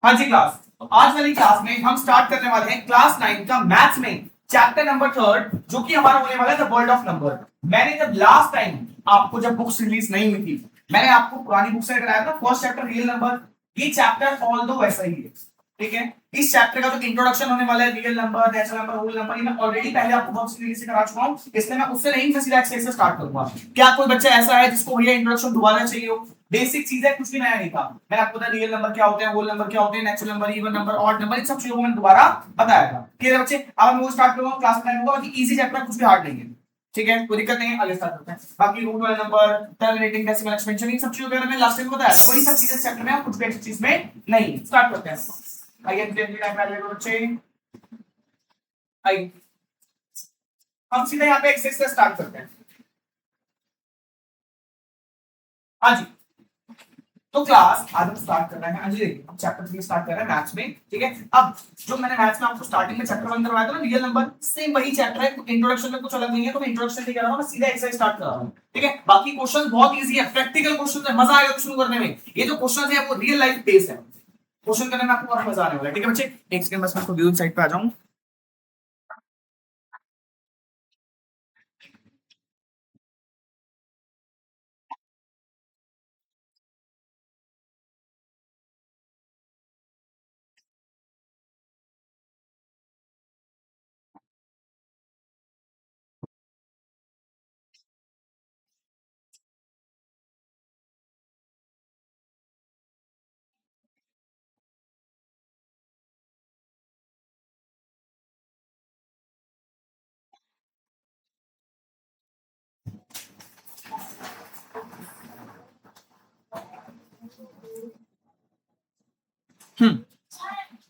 हाँ जी क्लास, तो आज वाली क्लास में हम स्टार्ट करने वाले हैं क्लास 9 का मैथ्स में चैप्टर नंबर 3 जो कि हमारा होने वाला है द वर्ल्ड ऑफ नंबर। मैंने जब लास्ट टाइम आपको जब बुक्स रिलीज नहीं हुई थी, मैंने आपको पुरानी बुक से कराया था फर्स्ट चैप्टर रियल नंबर। ये चैप्टर ऑल दो वैसा ही है, ठीक है। इस चैप्टर का जो इंट्रोडक्शन होने वाला है real number, natural number, whole number, ये मैं ऑलरेडी पहले आपको बुक्स रिलीज से करा चुका हूं, इसलिए मैं उससे नहीं, मैं सीधा एक्सरसाइज से स्टार्ट करूंगा। क्या कोई बच्चा ऐसा है जिसको भैया इंट्रोडक्शन दोबारा चाहिए हो? बेसिक चीज है, कुछ भी नया नहीं था। मैंने आपको बताया रियल नंबर क्या होते हैं, होल नंबर क्या होते हैं, natural number, even number, odd number, इन सब चीजों को मैंने दोबारा बताया था। क्लियर है बच्चे? अब हम वो स्टार्ट करूंगा क्लास में होगा कि इजी चैप्टर, कुछ भी हार्ड नहीं है, ठीक है, कोई दिक्कत नहीं है। आगे स्टार्ट करते हैं। बाकी रूट वाले नंबर, टर्मिनेटिंग, डेसिमल, एक्सपेंशन, इन सब चीजों के बारे में लास्ट टाइम बताया था, वही सब चीजें चैप्टर में, कुछ भी चीज में नहीं। स्टार्ट करते हैं। आइए टाइम पहले बच्चे, आइए हम सीधे यहाँ पे एक्सरसाइज से स्टार्ट करते हैं। हाँ जी, तो क्लास आज हम स्टार्ट कर रहे हैं। हाँ जी, देखिए हम चैप्टर 3 स्टार्ट कर रहे हैं मैथ्स में, ठीक है। अब जो मैंने मैथ्स में आपको स्टार्टिंग में चैप्टर 1 करवाया था ना रियल नंबर, सेम वही चैप्टर है, इंट्रोडक्शन में कुछ अलग नहीं है, तो मैं इंट्रोडक्शन नहीं कर रहा हूं, मैं सीधा एक्सरसाइज स्टार्ट कर रहा हूं, ठीक है। बाकी क्वेश्चन बहुत इजी है, प्रैक्टिकल क्वेश्चन है, मजा आएगा क्वेश्चन करने में। ये जो क्वेश्चन है वो रियल लाइफ बेस्ड है, क्वेश्चन करने में आपको बहुत मजा आने वाला है, ठीक है बच्चे। एक सेकंड बस मैं आपको व्यू साइड पे आ जाऊं।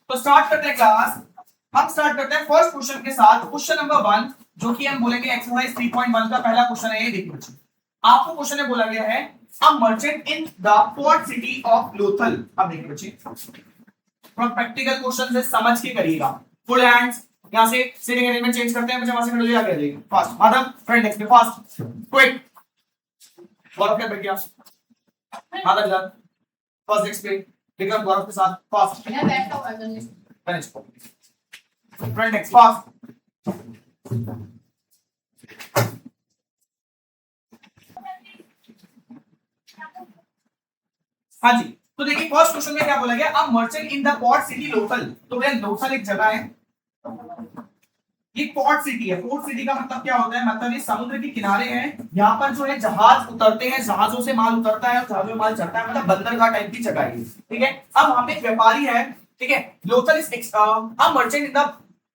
तो स्टार्ट करते हैं क्लास। हम स्टार्ट करते हैं फर्स्ट क्वेश्चन के साथ, क्वेश्चन नंबर 1, जो कि हम बोलेंगे एक्सरसाइज 3.1 का पहला क्वेश्चन है। ये देखिए बच्चों, आपको क्वेश्चन में बोला गया है अ merchant in the port city of Lothal. अब देखिए बच्चे, थोड़ा प्रैक्टिकल क्वेश्चन से समझ के करिएगा। फुल हैंड्स, यहां से सीटिंग अरेंजमेंट चेंज करते हैं, बच्चे वहां से खड़े हो जाइए, आगे आ जाइए फास्ट। माधव फ्रंट डेस्क पे फास्ट क्विक, गौरव क्या बैठ गया, माधव इधर फर्स्ट डेस्क पे, विक्रम गौरव के साथ fast finish, front desk fast. हाँ जी, तो देखिए फर्स्ट क्वेश्चन में क्या बोला गया, अ merchant in the port city local. तो भैया लोकल एक जगह है, ये पोर्ट सिटी है। पोर्ट सिटी का मतलब क्या होता है, मतलब ये समुद्र के किनारे है, यहाँ पर जो है जहाज उतरते हैं, जहाजों से माल उतरता है और जहाजों में माल चढ़ता है, मतलब बंदरगाह टाइप की जगह है, ठीक है। अब वहां पे एक व्यापारी है, ठीक है। Local is a merchant in the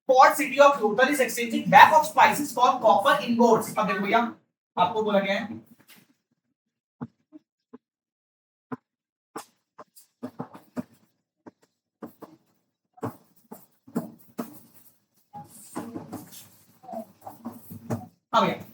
port city of local is exchanging bag of spices for copper ingots. अब देखो भैया, आपको बोला गया है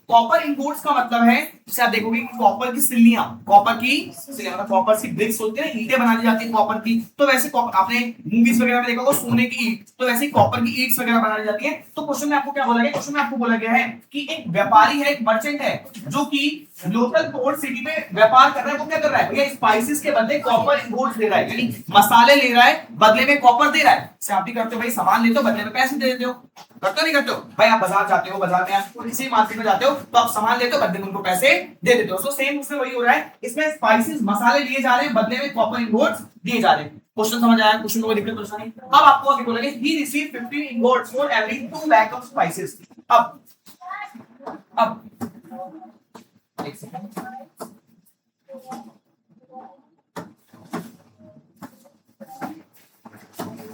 कॉपर इनगोट्स का मतलब है, जैसे आप देखोगे कि कॉपर की सिल्लियां, कॉपर की सिल्लियां मतलब कॉपर की ब्रिक्स होती है, ईंटें बना दी जाती है कॉपर की। तो वैसे आपने मूवीज वगैरह में देखा होगा सोने की ईंट, तो वैसे ही कॉपर की ईंट्स वगैरह बना दी जाती है। तो क्वेश्चन में आपको क्या बोला गया, क्वेश्चन में आपको बोला गया है कि एक व्यापारी है, एक मर्चेंट है, जो कि लोकल पोर्ट सिटी में व्यापार कर रहा है। वो क्या कर रहा है भैया, स्पाइसेस के बदले कॉपर इनगोट्स दे रहा है, यानी मसाले ले रहा है, बदले में कॉपर दे रहा है। जैसे आप भी करते हो भाई, सामान लेते हो बदले में पैसे दे देते हो, करते हो नहीं करते हो भाई? आप बाजार जाते हो, बाजार में आप किसी मार्केट में जाते हो तो आप सामान लेते हो, बदले में उनको पैसे दे देते हो। सो सेम उसमें वही हो रहा है, इसमें स्पाइसेस मसाले लिए जा रहे हैं, बदले में कॉपर इनगोट्स दिए जा रहे हैं। क्वेश्चन समझ आया? क्वेश्चन में कोई दिक्कत परेशानी? अब आपको आगे बोलेंगे he receive 15 ingots for every 2 bag of spices. अब एक सेकंड,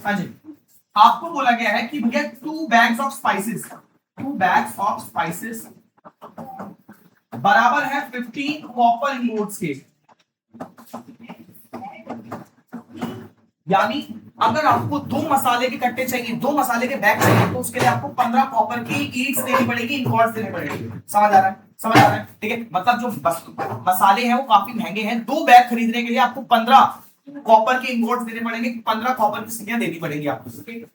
हाँ जी, आपको बोला गया है कि भैया 2 bags of spices, 2 bags of spices बराबर है 15 कॉपर इनगोट्स के। यानी अगर आपको 2 मसाले के कट्टे चाहिए, 2 मसाले के बैग चाहिए, तो उसके लिए आपको 15 कॉपर की ईंट्स देनी पड़ेगी, इनगोट्स देने पड़ेंगे। समझ आ रहा है? समझ आ रहा है, ठीक है। मतलब जो मसाले हैं वो काफी महंगे हैं, 2 बैग खरीदने के लिए आपको 15 कॉपर के इनगोट्स देने पड़ेंगे, 15 कॉपर की सिक्कियां देनी पड़ेगी आपको।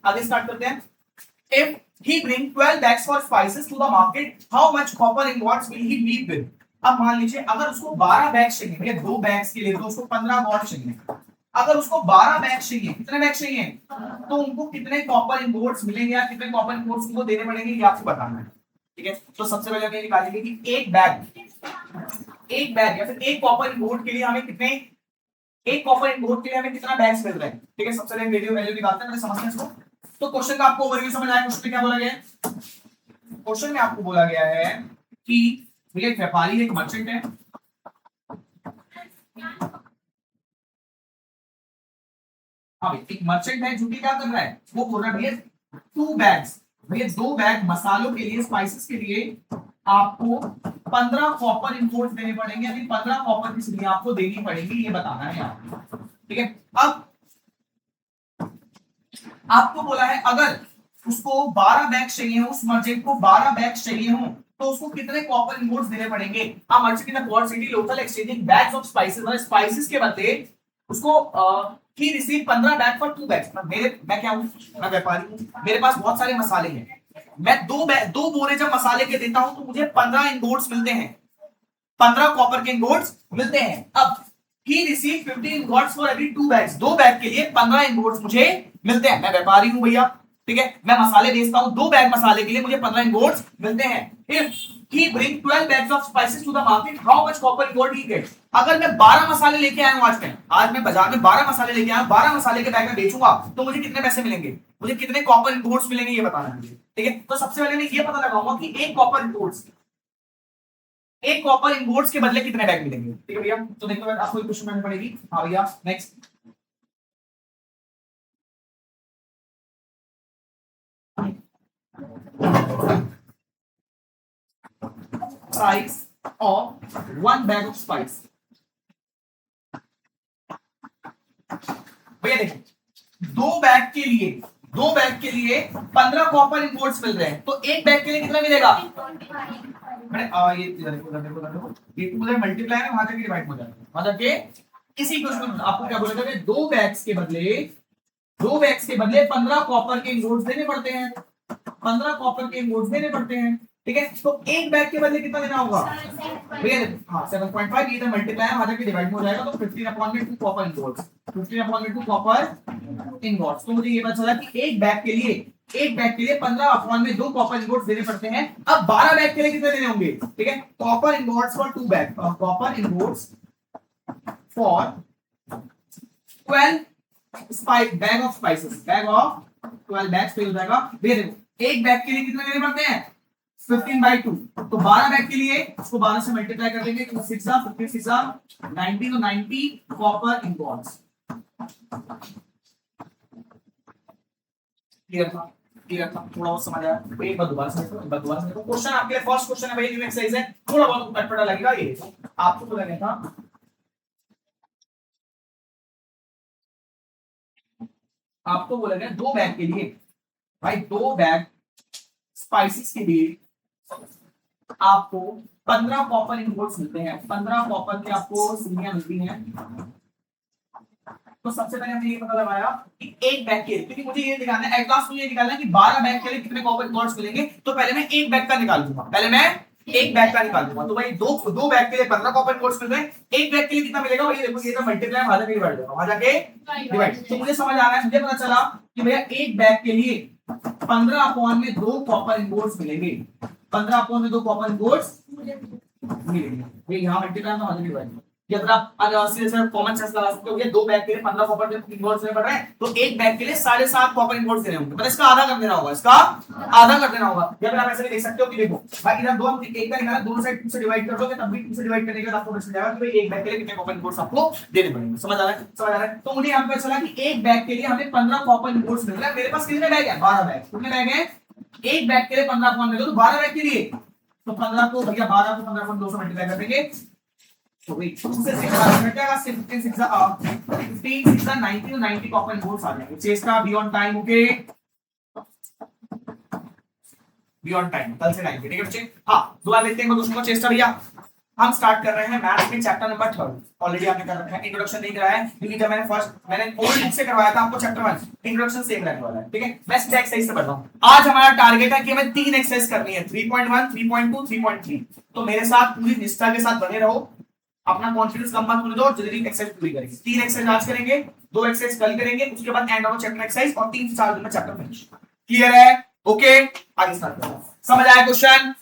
आगे स्टार्ट करते हैं। If he bring 12 bags for spices to the market, how much copper ingots will he leave with? अब मान लीजिए अगर उसको 12 बैग चाहिए, 2 बैग्स के लिए तो उसको 15 वॉट चाहिए, अगर उसको 12 बैग चाहिए, कितने बैग चाहिए, तो उनको कितने कॉपर इनगोट्स मिलेंगे या कितने कॉपर इनगोट्स उनको देने पड़ेंगे, ये आपको बताना है। ठीक है, तो सबसे पहले हम ये निकालेंगे कि एक बैग या फिर एक कॉपर इनगोट के लिए हमें कितने, एक कॉपर इनगोट के लिए हमें कितना बैग्स मिल रहे हैं। ठीक है, सबसे पहले रेडियो वैल्यू निकालते हैं, पहले समझते हैं इसको। तो क्वेश्चन का आपको ओवरव्यू समझ आया। क्वेश्चन में क्या बोला गया है, क्वेश्चन में आपको बोला गया है कि भैया एक व्यापारी है, एक मर्चेंट है, हाँ एक मर्चेंट है जो कि क्या कर रहा है, वो बोल रहा है भैया 2 बैग्स, भैया 2 बैग मसालों के लिए, स्पाइसेस के लिए आपको 15 कॉपर इनपुट्स देने पड़ेंगे, अभी 15 कॉपर किस लिए आपको देनी पड़ेगी ये बताना है आपको। ठीक है, अब आपको बोला है अगर उसको 12 बैग चाहिए हो, उस मर्चेंट को 12 बैग चाहिए हो, तो उसको कितने कॉपर इनपुट्स देने पड़ेंगे। अ merchant in the port city local exchanging bags of spices, मतलब स्पाइसेस के बदले उसको ही रिसीव 15 बैग फॉर 2 बैग्स। मैं क्या हूं, मैं व्यापारी हूं, मेरे पास बहुत सारे मसाले हैं, मैं दो बोरे जब मसाले के देता हूं तो मुझे 15 इनगोट्स मिलते हैं, 15 कॉपर के इनगोट्स मिलते हैं। अब he receive 15 ingots for every 2 bags, 2 bag के लिए 15 इनगोट्स मुझे मिलते हैं, मैं व्यापारी हूं भैया। ठीक है, मैं मसाले बेचता हूं, 2 बैग मसाले के लिए मुझे 15 इनगोट्स मिलते हैं। If he bring 12 bags of spices to the market, how much copper ingot he gets. अगर मैं 12 मसाले लेके आया हूं, आज मैं बाजार में 12 मसाले लेके आया हूं, 12 मसाले के बैग में बेचूंगा तो मुझे कितने पैसे मिलेंगे, मुझे कितने कॉपर इनगोट्स मिलेंगे ये बताना है मुझे। ठीक है, तो सबसे पहले मैं ये पता लगाऊंगा कि एक कॉपर इनगोट्स के बदले कितने बैग मिलेंगे। ठीक है भैया, तो देखो आपको एक क्वेश्चन करनी पड़ेगी। हाँ भैया, next. Price of 1 bag of spice. भैया देखो, 2 बैग के लिए 15 कॉपर इनगोट्स मिल रहे हैं, तो एक बैग के लिए कितना मिलेगा, ये देखो ये तो मुझे मल्टीप्लाई है, वहां तक डिवाइड हो जाएगा, वहां तक इसी क्वेश्चन आपको क्या बोला था, 2 बैग्स के बदले 15 कॉपर के इनगोट्स देने पड़ते हैं, 15 कॉपर के इनगोट्स देने पड़ते हैं। ठीक है, तो एक बैग के बदले कितना देना होगा भैया, हाँ 7.5, ये मल्टीप्लाई है, वहां तक डिवाइड हो जाएगा, तो 15/2 कॉपर इनगोट्स, 15/2 कॉपर इनगोट्स। तो मुझे ये पता चला कि एक बैग के लिए 15/2 कॉपर इनगोट्स देने पड़ते हैं। अब 12 बैग के लिए कितने देने होंगे। ठीक है, copper ingots for 2 bag, copper ingots for 12 bag of spices, bag of 12 bags पे हो जाएगा। भैया देखो, एक बैग के लिए कितने देने पड़ते हैं, 15/2, तो 12 बैग के लिए उसको 12 से मल्टीप्लाई कर देंगे, तो 6 15 6 90, तो 90 कॉपर इनगोट्स। क्लियर था, थोड़ा बहुत समझ आया। एक बार दोबारा से देखो, क्वेश्चन आपके लिए फर्स्ट क्वेश्चन है भाई, न्यू एक्सरसाइज है, थोड़ा बहुत अटपटा लगेगा, ये आपको तो लगेगा था। आपको बोला गया 2 बैग के लिए, भाई 2 बैग स्पाइसेस के लिए आपको 15 कॉपर इनगोट्स मिलते हैं, 15 कॉपर की आपको सिलियां मिलती हैं। तो सबसे पहले हमने ये पता लगाया कि एक बैग के लिए, क्योंकि मुझे ये निकालना है, एट लास्ट मुझे ये निकालना है कि 12 बैग के लिए कितने कॉपर इनगोट्स मिलेंगे, तो पहले मैं एक बैग का निकाल दूंगा, तो भाई दो बैग के लिए 15 कॉपर इनगोट्स मिल रहे हैं, एक बैग के लिए कितना मिलेगा, भाई देखो ये तो मल्टीप्लाई वहां जाके डिवाइड होगा, वहां जाके डिवाइड। तो मुझे समझ आ रहा है, मुझे पता चला कि भैया एक बैग के लिए 15/2 कॉपर इनगोट्स मिलेंगे, 15/2 कॉपर इनगोट्स मिलेंगे, यहाँ मल्टीप्लाई में वहां जाके डिवाइड। या अगर आप कॉमन सेंस लगा सकते हो, 2 बैग के लिए 15 कॉपर इनगोट्स देने पड़ रहे हैं, तो एक बैग के लिए 7.5 कॉपर इनगोट्स देने होंगे, मतलब इसका आधा कर देना होगा, या फिर आप ऐसे भी देख सकते हो कि देखो भाई इधर दो एक का निकाला, दोनों साइड 2 से डिवाइड कर दोगे, तब भी 2 से डिवाइड करने के बाद आपको पता चल जाएगा कि भाई एक बैग के लिए कितने कॉपर इनगोट्स आपको देने पड़ेंगे। समझ आ रहा है। तो मुझे यहाँ पे चला कि एक बैग के लिए हमें 15 कॉपर इनगोट्स मिल रहा है, मेरे पास कितने बैग है, 12 बैग। कितने बैग है, एक बैग के लिए 15 कॉपर मिल, तो 12 बैग के लिए, तो 15 को भैया 12 को 15/2 से मल्टीप्लाई कर देंगे, तो भाई 2 से 6 घटाएगा, 15 6 90, तो 90 कॉपर इनगोट्स आ जाएंगे। चेस्टा beyond time, okay beyond time, कल से टाइम, ठीक है बच्चे। हाँ दोबारा देखते हैं दोस्तों को चेस्टा भैया। हम स्टार्ट कर रहे हैं मैथ्स के चैप्टर नंबर 3, ऑलरेडी आपने कर रखा है, इंट्रोडक्शन नहीं कराया है, क्योंकि जब मैंने ओल्ड बुक से करवाया था आपको चैप्टर 1, इंट्रोडक्शन सेम रहने वाला है। ठीक है, मैं सीधा एक्सरसाइज से बढ़ रहा हूं। आज हमारा टारगेट है कि हमें 3 एक्सरसाइज करनी है, 3.1 3.2 3.3। तो मेरे साथ पूरी निष्ठा के साथ बने रहो, अपना कॉन्फिडेंस कम मत होने दो और जल्दी एक्सरसाइज पूरी करेंगे। 3 एक्सरसाइज आज करेंगे, 2 एक्सरसाइज कल करेंगे, उसके बाद एंड ऑफ चैप्टर एक्सरसाइज और 3 से 4 दिन में चैप्टर फिनिश। क्लियर है? ओके, आगे स्टार्ट करो। समझ आया क्वेश्चन?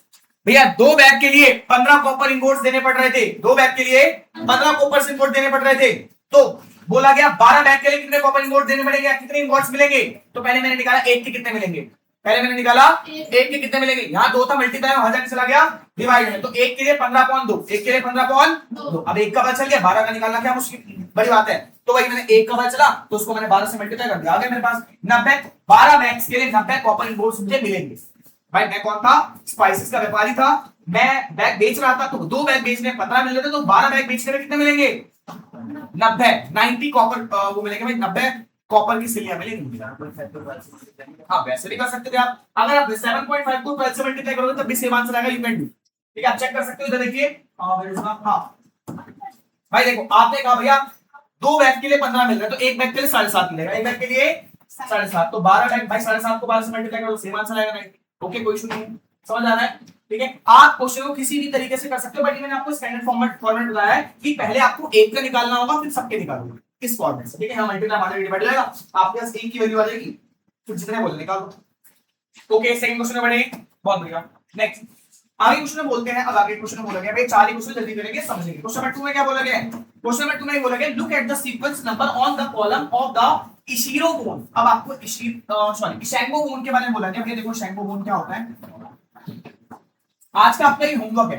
भैया 2 बैग के लिए 15 कॉपर इंगोट्स देने पड़ रहे थे, 2 बैग के लिए 15 कॉपर इंगोट देने पड़ रहे थे। तो बोला गया 12 बैग के लिए कितने कॉपर इंगोट देने पड़ेंगे, कितने इंगोट्स मिलेंगे? तो पहले मैंने निकाला 1 के कितने मिलेंगे, पहले मैंने निकाला 1 के कितने मिलेंगे। यहां 2 था, मल्टीप्लाई में 1000 चला गया, डिवाइड है, तो 1 के लिए 15.2, 1 के लिए 15.2। अब 1 का पता चल गया, 12 का निकालना क्या मुश्किल बड़ी बात है। तो भाई मैंने 1 का पता चला तो उसको मैंने 12 से मल्टीप्लाई कर दिया, आ गया मेरे पास 90। 12 बैग्स के लिए 90 कॉपर इंगोट्स मुझे मिलेंगे। भाई मैं कौन था? स्पाइसेस का व्यापारी था, मैं बैग बेच रहा था, तो 2 बैग बेचने 15 मिल रहे थे, तो 12 बैग बेचने में कितने मिलेंगे? 90 कॉपर वो मिलेंगे भाई, 90 कॉपर की सिलियां मिलेंगी। हाँ वैसे भी कर सकते थे आप, अगर आप 7.5 को 12 से मल्टीप्लाई करोगे तब भी सेम आंसर आएगा, यू कैन डू। ठीक है, आप चेक कर सकते हो, इधर देखिए। हाँ भाई देखो, आपने कहा भैया 2 बैग के लिए 15 मिल रहा है, तो 1 बैग के लिए 7.5 मिलेगा, 1 बैग के लिए 7.5, तो 12 बैग भाई 7.5 को 12 से मल्टीप्लाई करो, सेम आंसर आएगा। ओके, कोई इशू नहीं है, समझ आ रहा है? ठीक है, आप क्वेश्चन को किसी भी तरीके से कर सकते हो, बट मैंने आपको स्टैंडर्ड फॉर्मेट बताया है कि पहले आपको 1 का निकालना होगा, फिर सबके निकालोगे इस फॉर्मेट से। ठीक है, हम मल्टीप्लाई मार डिवाइड रहेगा, आपके पास 1 की वैल्यू आ जाएगी, फिर जितने बोले निकालो। ओके, सेकंड क्वेश्चन में बढ़े, बहुत बढ़िया। नेक्स्ट आगे क्वेश्चन में बोलते हैं, अब आगे क्वेश्चन में बोला गया भाई 4 ही क्वेश्चन जल्दी करेंगे, समझेंगे। क्वेश्चन नंबर 2 में क्या बोला गया है? क्वेश्चन नंबर 2 में बोला गया look at the sequence number on the column of the इशिरो बोन। अब आपको इशैंगो बोन के बारे में बोला गया। भैया देखो इशैंगो बोन क्या होता है, आज का आपका ये होमवर्क है,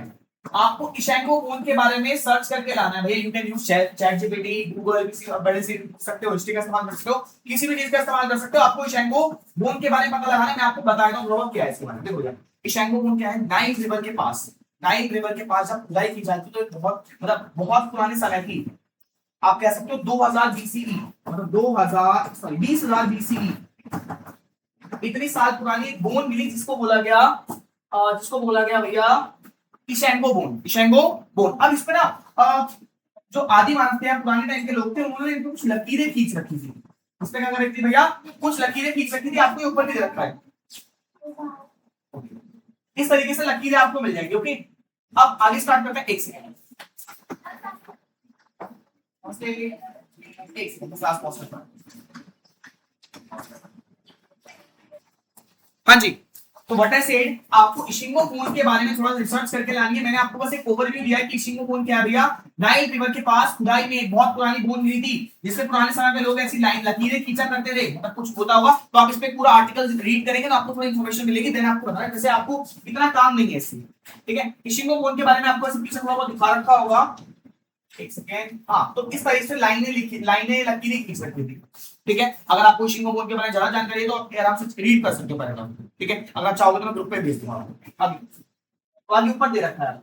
आपको इशैंगो बोन के बारे में सर्च करके लाना है। भैया you can use chat GPT, Google, किसी बड़े से सकते हो, हिस्ट्री का इस्तेमाल कर सकते हो, किसी भी चीज का इस्तेमाल कर सकते हो। आपको इशैंगो बोन के बारे में पता लगाना है, मैं आपको बता देता हूं क्या है इसके बारे में। देखो यार, इशैंगो बोन क्या है? नाइल रिवर के पास, नाइल रिवर के पास जब खुदाई की जाती है तो बहुत पुराने समय की, आप कह सकते हो 2000 बीसीई, मतलब 20,000 बीसीई, इतनी साल पुरानी एक बोन मिली जिसको बोला गया भैया इशैंगो बोन, इशैंगो बोन। अब इस पे ना जो आदि मानव थे, पुराने टाइम के लोग थे, उन्होंने इनको कुछ लकीरें खींच रखी थी। इस पे क्या कर रखी थी भैया? कुछ लकीरें खींच रखी थी, आपको ये ऊपर भी दे रखा है, इस तरीके से लकीरें आपको मिल जाएंगी। ओके, अब आगे स्टार्ट करते हैं। एक सेकंड क्लास पॉज करता हूं। हाँ जी, तो व्हाट आई सेड, आपको इशिंगो बोन के बारे में थोड़ा रिसर्च करके लानी है। मैंने आपको बस एक ओवरव्यू दिया है कि इशिंगो बोन क्या है भैया। नाइल रिवर के पास खुदाई में एक बहुत पुरानी बोन मिली थी, जिससे पुराने समय में लोग ऐसी लाइन लकीरें खींचा करते थे, मतलब कुछ होता होगा। तो आप इस पे पूरा आर्टिकल रीड करेंगे तो आपको थोड़ी इन्फॉर्मेशन मिलेगी, देन आपको बताना। जैसे आपको इतना काम नहीं है इससे, ठीक है। इशिंगो बोन के बारे में आपको पीछे थोड़ा बहुत दिखा रखा होगा, एक सेकेंड। हाँ, तो इस तरह से लाइनें लकीरें खींच सकती थी, ठीक है। अगर आपको इशिंगो बोन के बारे में ज्यादा जानकारी है तो आप आराम से रीड कर सकते हो पैराग्राफ, ठीक है। अगर आप चाहोगे तो मैं ग्रुप पे भेज दूंगा। आगे ऊपर दे रखा है,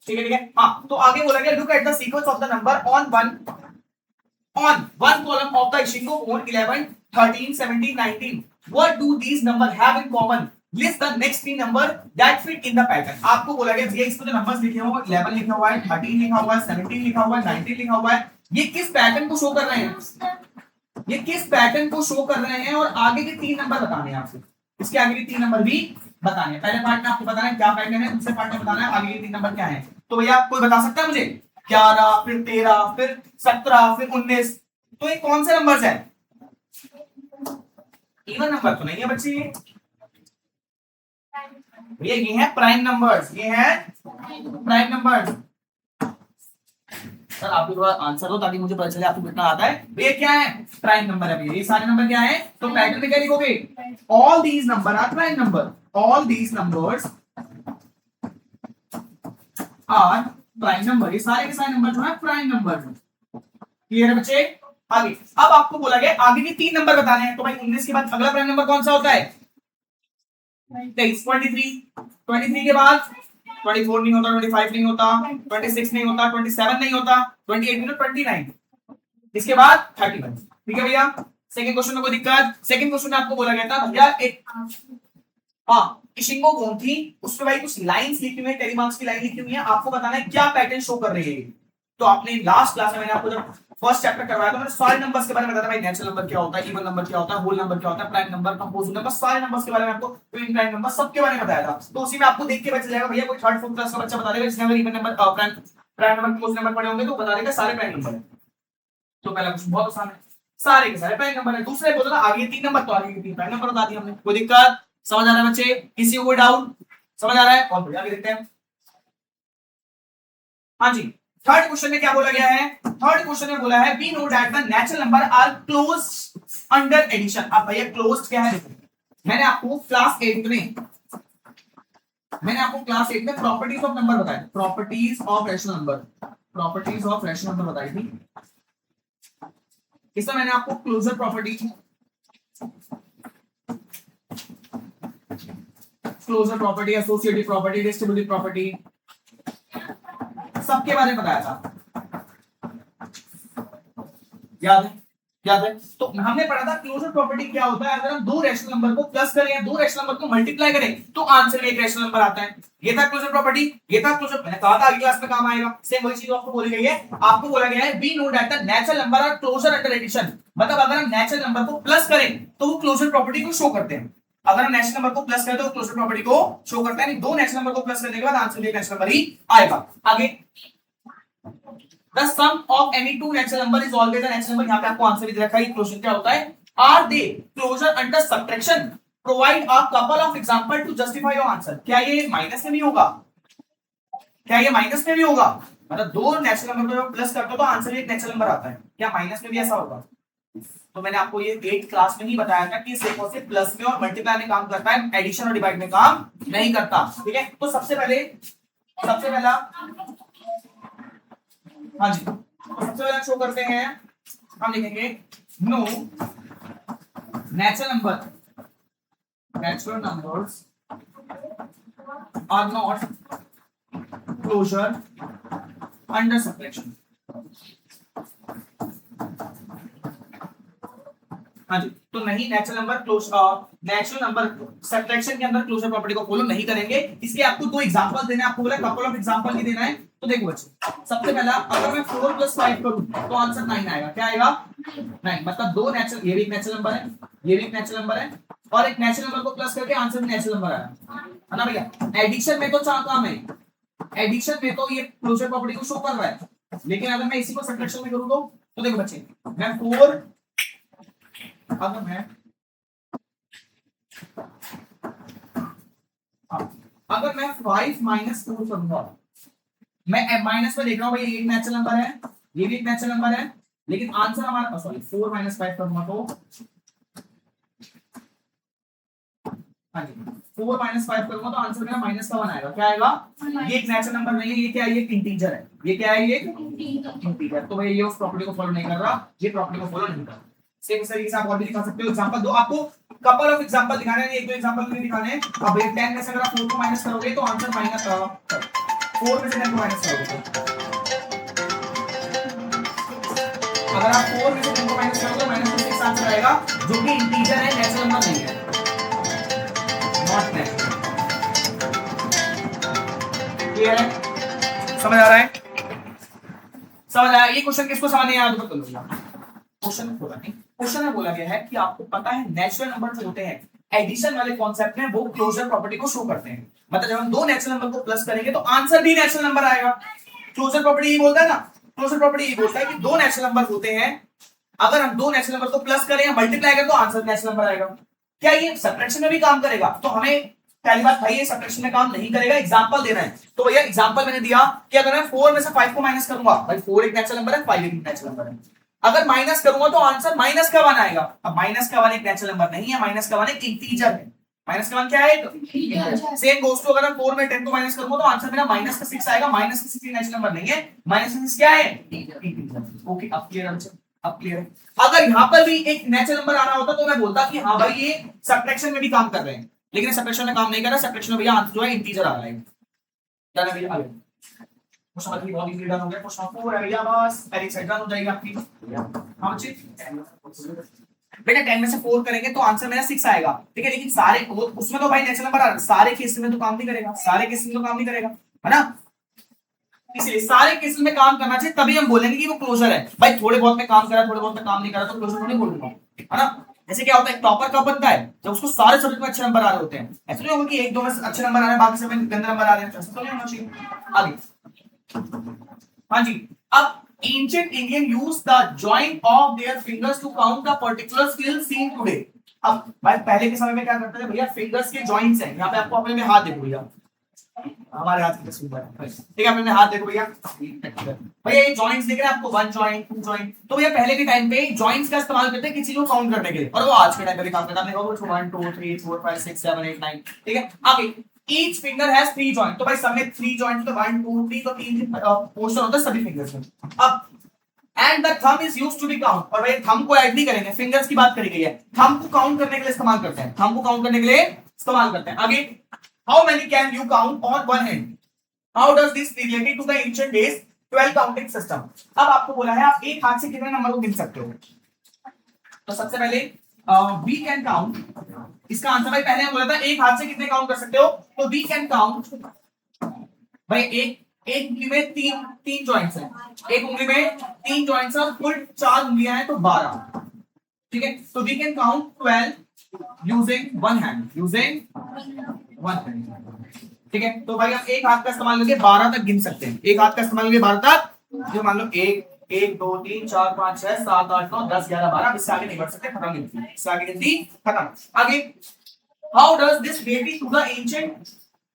ठीक है। हाँ, तो आगे बोला गया look at the sequence of the number on one column of the Ishango bone 11, 13, 17, 19. What do these numbers have in common? List the next 3 number that fit in the pattern. आपको बोला गया भैया इसमें जो नंबर्स लिखे हुए 11 लिखा हुआ है, 13 लिखा हुआ है, 17 लिखा हुआ है, 19 लिखा हुआ है, ये किस पैटर्न को शो कर रहे हैं? ये किस पैटर्न को शो कर रहे हैं? और आगे के 3 नंबर बताने हैं आपसे, इसके आगे के 3 नंबर भी बताने हैं। पहले पार्ट में आपको बताना है क्या पैटर्न है, दूसरे पार्ट में बताना है आगे के 3 नंबर क्या है। तो भैया कोई बता सकता है मुझे? 11, फिर 13, फिर 17, फिर 19, तो ये कौन से नंबर्स है? इवन नंबर तो नहीं है बच्चे, ये है प्राइम नंबर्स, ये है प्राइम नंबर्स। सर आप भी थोड़ा आंसर दो ताकि मुझे पता चले आपको कितना आता है। ये क्या है? प्राइम नंबर है भैया, ये सारे नंबर क्या है? तो पैटर्न में क्या लिखोगे? All these number are prime number, all these numbers are prime number, ये सारे के सारे नंबर जो है प्राइम नंबर। क्लियर है बच्चे? आगे अब आपको बोला गया आगे के 3 नंबर बताने हैं। तो भाई 19 के बाद अगला प्राइम नंबर कौन सा होता है? 23, 23 के बाद 24 नहीं होता, 25 नहीं होता, 26 नहीं होता, 27 नहीं होता, 28 नहीं होता, 29, इसके बाद 31। ठीक है भैया, सेकंड क्वेश्चन में कोई दिक्कत? सेकंड क्वेश्चन में आपको बोला गया था भैया एक इशिंगो बोन थी, उसमें भाई कुछ लाइंस लिखी हुई है, टेलीमार्क्स की लाइन लिखी हुई है, आपको बताना है क्या पैटर्न शो कर रही है। तो आपने लास्ट क्लास में मैंने आपको जब फर्स्ट चैप्टर करवाया तो मैंने सारे नंबर्स के बारे में बताया भाई, नेचुरल नंबर क्या होता है, इवन नंबर क्या होता है, होल नंबर क्या होता है, प्राइम नंबर, कंपोजिट नंबर, सारे नंबर्स के बारे में आपको, ट्विन प्राइम नंबर सबके बारे में बताया था। तो उसी में आपको देख के पता चलेगा भैया कोई थर्ड फोर्थ क्लास का बच्चा बता देगा जिसने अगर even number prime prime number close number पढ़े होंगे तो बता देगा सारे प्राइम नंबर है। तो पहला क्वेश्चन बहुत आसान है, सारे के सारे प्राइम नंबर है। दूसरे बोला था आगे 3 नंबर, तो आगे के 3 प्राइम नंबर बता दिए हमने। कोई दिक्कत, समझ आ रहा है बच्चे, किसी को कोई डाउट, समझ आ रहा है? और बढ़िया, आगे देखते हैं। हाँ जी, थर्ड क्वेश्चन में क्या बोला गया है? थर्ड क्वेश्चन में बोला है we know that the natural number are close under addition. अब भैया क्लोज्ड क्या है? मैंने आपको क्लास 8 में प्रॉपर्टीज ऑफ नंबर बताया, properties of rational number, properties of rational number बताई थी। इसमें मैंने आपको closure property, associative property, distributive property सबके बारे में बताया था। याद है? तो हमने पढ़ा था क्लोजर प्रॉपर्टी क्या होता है, अगर हम दो रैशनल नंबर को प्लस करें या दो रैशनल नंबर को मल्टीप्लाई करें तो आंसर में एक रैशनल नंबर आता है। ये था क्लोजर प्रॉपर्टी, ये था क्लोजर, मैंने कहा था अगली क्लास में काम आएगा। सेम वही चीज आपको बोली गई है, आपको बोला गया है we know that the natural number are closure under addition. मतलब अगर हम नेचुरल नंबर को प्लस करें तो वो क्लोजर प्रॉपर्टी को शो करते हैं। अगर हम नेचुरल नंबर को प्लस करें तो क्लोजर प्रॉपर्टी को शो करता है। नहीं, दो नेचुरल नंबर को प्लस करने के बाद आंसर में एक नेचुरल नंबर ही आएगा। आगे The sum of any two natural number is always a natural number। यहाँ पे आपको आंसर भी दे रखा है, क्वेश्चन क्या होता है, are they closer under subtraction? Provide a couple of example to justify your answer। क्या ये माइनस में भी होगा? मतलब दो नेचुरल नंबर को प्लस करते हो तो आंसर में एक नेचुरल नंबर आता है, क्या माइनस में भी ऐसा होगा? तो मैंने आपको ये 8th क्लास में ही बताया था कि सिर्फ और सिर्फ प्लस में और मल्टीप्लाई में काम करता है, एडिशन और डिवाइड में काम नहीं करता। ठीक है, तो सबसे पहला हाँ जी, तो सबसे पहले शो करते हैं, हम लिखेंगे no natural numbers are not closure under subtraction. हाँ जी, तो नहीं नेचुरल नंबर सब्ट्रैक्शन के अंदर क्लोजर प्रॉपर्टी को फॉलो नहीं करेंगे। इसके आपको दो एग्जांपल देने, आपको बोला कपल ऑफ एग्जांपल ही देना है। तो देखो बच्चे, सबसे पहला अगर मैं 4 + 5 करूं तो आंसर 9 आएगा। क्या आएगा? 9। मतलब दो नेचुरल, ये भी एक नेचुरल नंबर है, ये भी एक नेचुरल नंबर है, और एक नेचुरल नंबर को प्लस करके आंसर में नेचुरल नंबर आया है ना भैया। एडिशन में तो क्या काम है, एडिशन में तो ये क्लोजर प्रॉपर्टी को शो कर रहा है, लेकिन अगर मैं इसी को सब्ट्रैक्शन में करूं तो देखो बच्चे, मैं 4 अगर मैं 5 - 4 करूंगा, मैं माइनस में देख रहा हूं भाई, एक नेचुरल नंबर है, ये भी एक नेचुरल नंबर है, लेकिन आंसर हमारा 4 - 5 करूंगा तो हाँ जी 4 - 5 करूंगा तो आंसर मेरा माइनस का 1 आएगा। क्या आएगा? ये एक नेचुरल नंबर नहीं है, ये क्या है, ये इंटीजर है। ये क्या है? ये इंटीजर। तो भाई ये उस प्रॉपर्टी को फॉलो नहीं कर रहा, ये प्रॉपर्टी को फॉलो नहीं कर रहा। सेम इस तरीके से आप और भी दिखा सकते हो। एग्जांपल दो, आपको कपल ऑफ एग्जांपल दिखाने हैं, एक दो एग्जांपल नहीं दिखाने हैं। अब 10 में से अगर आप 4 को माइनस करोगे तो आंसर 4 में से 10 को माइनस करोगे, अगर आप 4 में से 10 को माइनस करोगे -6 आंसर आएगा, जो कि इंटीजर है, नेचुरल नंबर नहीं है, नॉट नेचुरल। क्लियर है? समझ आ रहा है? समझ आया? ये क्वेश्चन किसको समझ नहीं आया तो कर लो। क्वेश्चन में बोला नहीं, क्वेश्चन में बोला गया है कि आपको पता है नेचुरल नंबर जो होते हैं एडिशन वाले कॉन्सेप्ट में वो क्लोजर प्रॉपर्टी को शो करते हैं। मतलब जब हम दो नेचुरल नंबर को प्लस करेंगे तो आंसर भी नेचुरल नंबर आएगा। क्लोजर प्रॉपर्टी ये बोलता है ना, क्लोजर प्रॉपर्टी ये बोलता है कि दो नेचुरल नंबर होते हैं, अगर हम दो नेचुरल नंबर को प्लस करें या मल्टीप्लाई करें तो आंसर नेचुरल नंबर आएगा। क्या ये सब्ट्रैक्शन में भी काम करेगा? तो हमें पहली बात भाई ये सब्ट्रैक्शन में काम नहीं करेगा, एग्जांपल देना है। तो भैया एग्जांपल मैंने दिया कि अगर मैं 4 में से 5 को माइनस करूंगा, भाई 4 एक नेचुरल नंबर है, 5 एक नेचुरल नंबर है, अगर माइनस करूंगा तो आंसर माइनस का 1 आएगा। अब माइनस का 1 एक नेचुरल नंबर नहीं है, माइनस का 1 एक इंटीजर है। माइनस का 1 क्या है? सेम गोस टू अगर मैं 4 में 10 को माइनस करूंगा तो आंसर मेरा -6 आएगा। -6 नेचुरल नंबर नहीं है, -6 क्या है? इंटीजर। ओके, अब क्लियर है? अब क्लियर है? अगर यहां पर भी एक नेचुरल नंबर आ रहा होता तो मैं बोलता कि हाँ भाई ये सब्ट्रैक्शन में भी काम कर रहे हैं, लेकिन सब्ट्रैक्शन में काम नहीं कर रहा। सब्ट्रैक्शन में भैया आंसर जो है इंटीजर आ रहा है। क्या है भैया? क्वेश्चन नंबर 3 बहुत इजी डन हो गया। क्वेश्चन नंबर 4 है भैया, बस पहले साइड डन हो जाएगी आपकी। हां जी, बेटा 10 में से 4 करेंगे तो आंसर मेरा 6 आएगा, ठीक है, लेकिन सारे उसमें तो भाई नेचुरल नंबर सारे केस में तो काम नहीं करेगा, सारे केस में तो काम नहीं करेगा, है ना। इसलिए सारे केसेस में काम करना चाहिए, तभी हम बोलेंगे कि वो क्लोजर है। भाई थोड़े बहुत में काम करा, थोड़े बहुत में काम नहीं करा तो क्लोजर थोड़ी बोलूंगा, है ना। जैसे क्या होता है, टॉपर कब बनता है, जब उसको सारे सब्जेक्ट में अच्छे नंबर आ रहे होते हैं। ऐसा नहीं होगा कि एक दो में अच्छे नंबर आ रहे हैं बाकी सब में गंदे नंबर आ रहे हैं, ऐसा तो नहीं होना चाहिए। आगे, हाँ जी। अब ancient Indian use the joint of their fingers to count the particular skill seen today. अब भाई पहले के समय में क्या करते थे भैया, फिंगर्स के जॉइंट्स हैं, यहाँ पे आपको अपने में हाथ देखो भैया, हमारे हाथ की तस्वीर है, ठीक है, अपने हाथ देखो भैया, भैया ये जॉइंट्स दिख रहे हैं आपको, वन जॉइंट, टू जॉइंट। तो भैया पहले के टाइम पे जॉइंट्स का इस्तेमाल करते हैं किसी चीज को काउंट करने के लिए, और वो आज के टाइम पे भी काम करता है। 1 2 3 4 5 6 7 8 9, ठीक है। आगे, ईच फिंगर हैज 3 जॉइंट, तो भाई सब में 3 जॉइंट, तो 1 2 3, तो 3 पोर्शन होता है सभी फिंगर्स में। अब and the thumb is used to be count, और भाई थंब को ऐड नहीं करेंगे, फिंगर्स की बात करी गई है, थंब को काउंट करने के लिए इस्तेमाल करते हैं, थंब को काउंट करने के लिए इस्तेमाल करते हैं। आगे, how many can you count on one hand, how does this related to the ancient days 12 counting system. अब आपको बोला है आप एक हाथ से कितने नंबर को गिन सकते हो। तो सबसे पहले वी कैन काउंट, इसका आंसर भाई पहले हम बोला था एक हाथ से कितने काउंट कर सकते हो, तो वी कैन काउंट, भाई एक उंगली में तीन जॉइंट्स हैं, एक उंगली में 3 जॉइंट्स और कुल 4 उंगलियां हैं, तो 12, ठीक है। तो we can count 12 using one hand, ठीक है। तो भाई आप एक हाथ का इस्तेमाल करके 12 तक गिन सकते हैं, एक हाथ का इस्तेमाल करके 12 तक, जो मान लो 1 2 3 4 5 6 7 8 9 10 11 12, इससे आगे नहीं बढ़ सकते, खत्म गिनती, इससे आगे गिनती खत्म। आगे, how does this related to the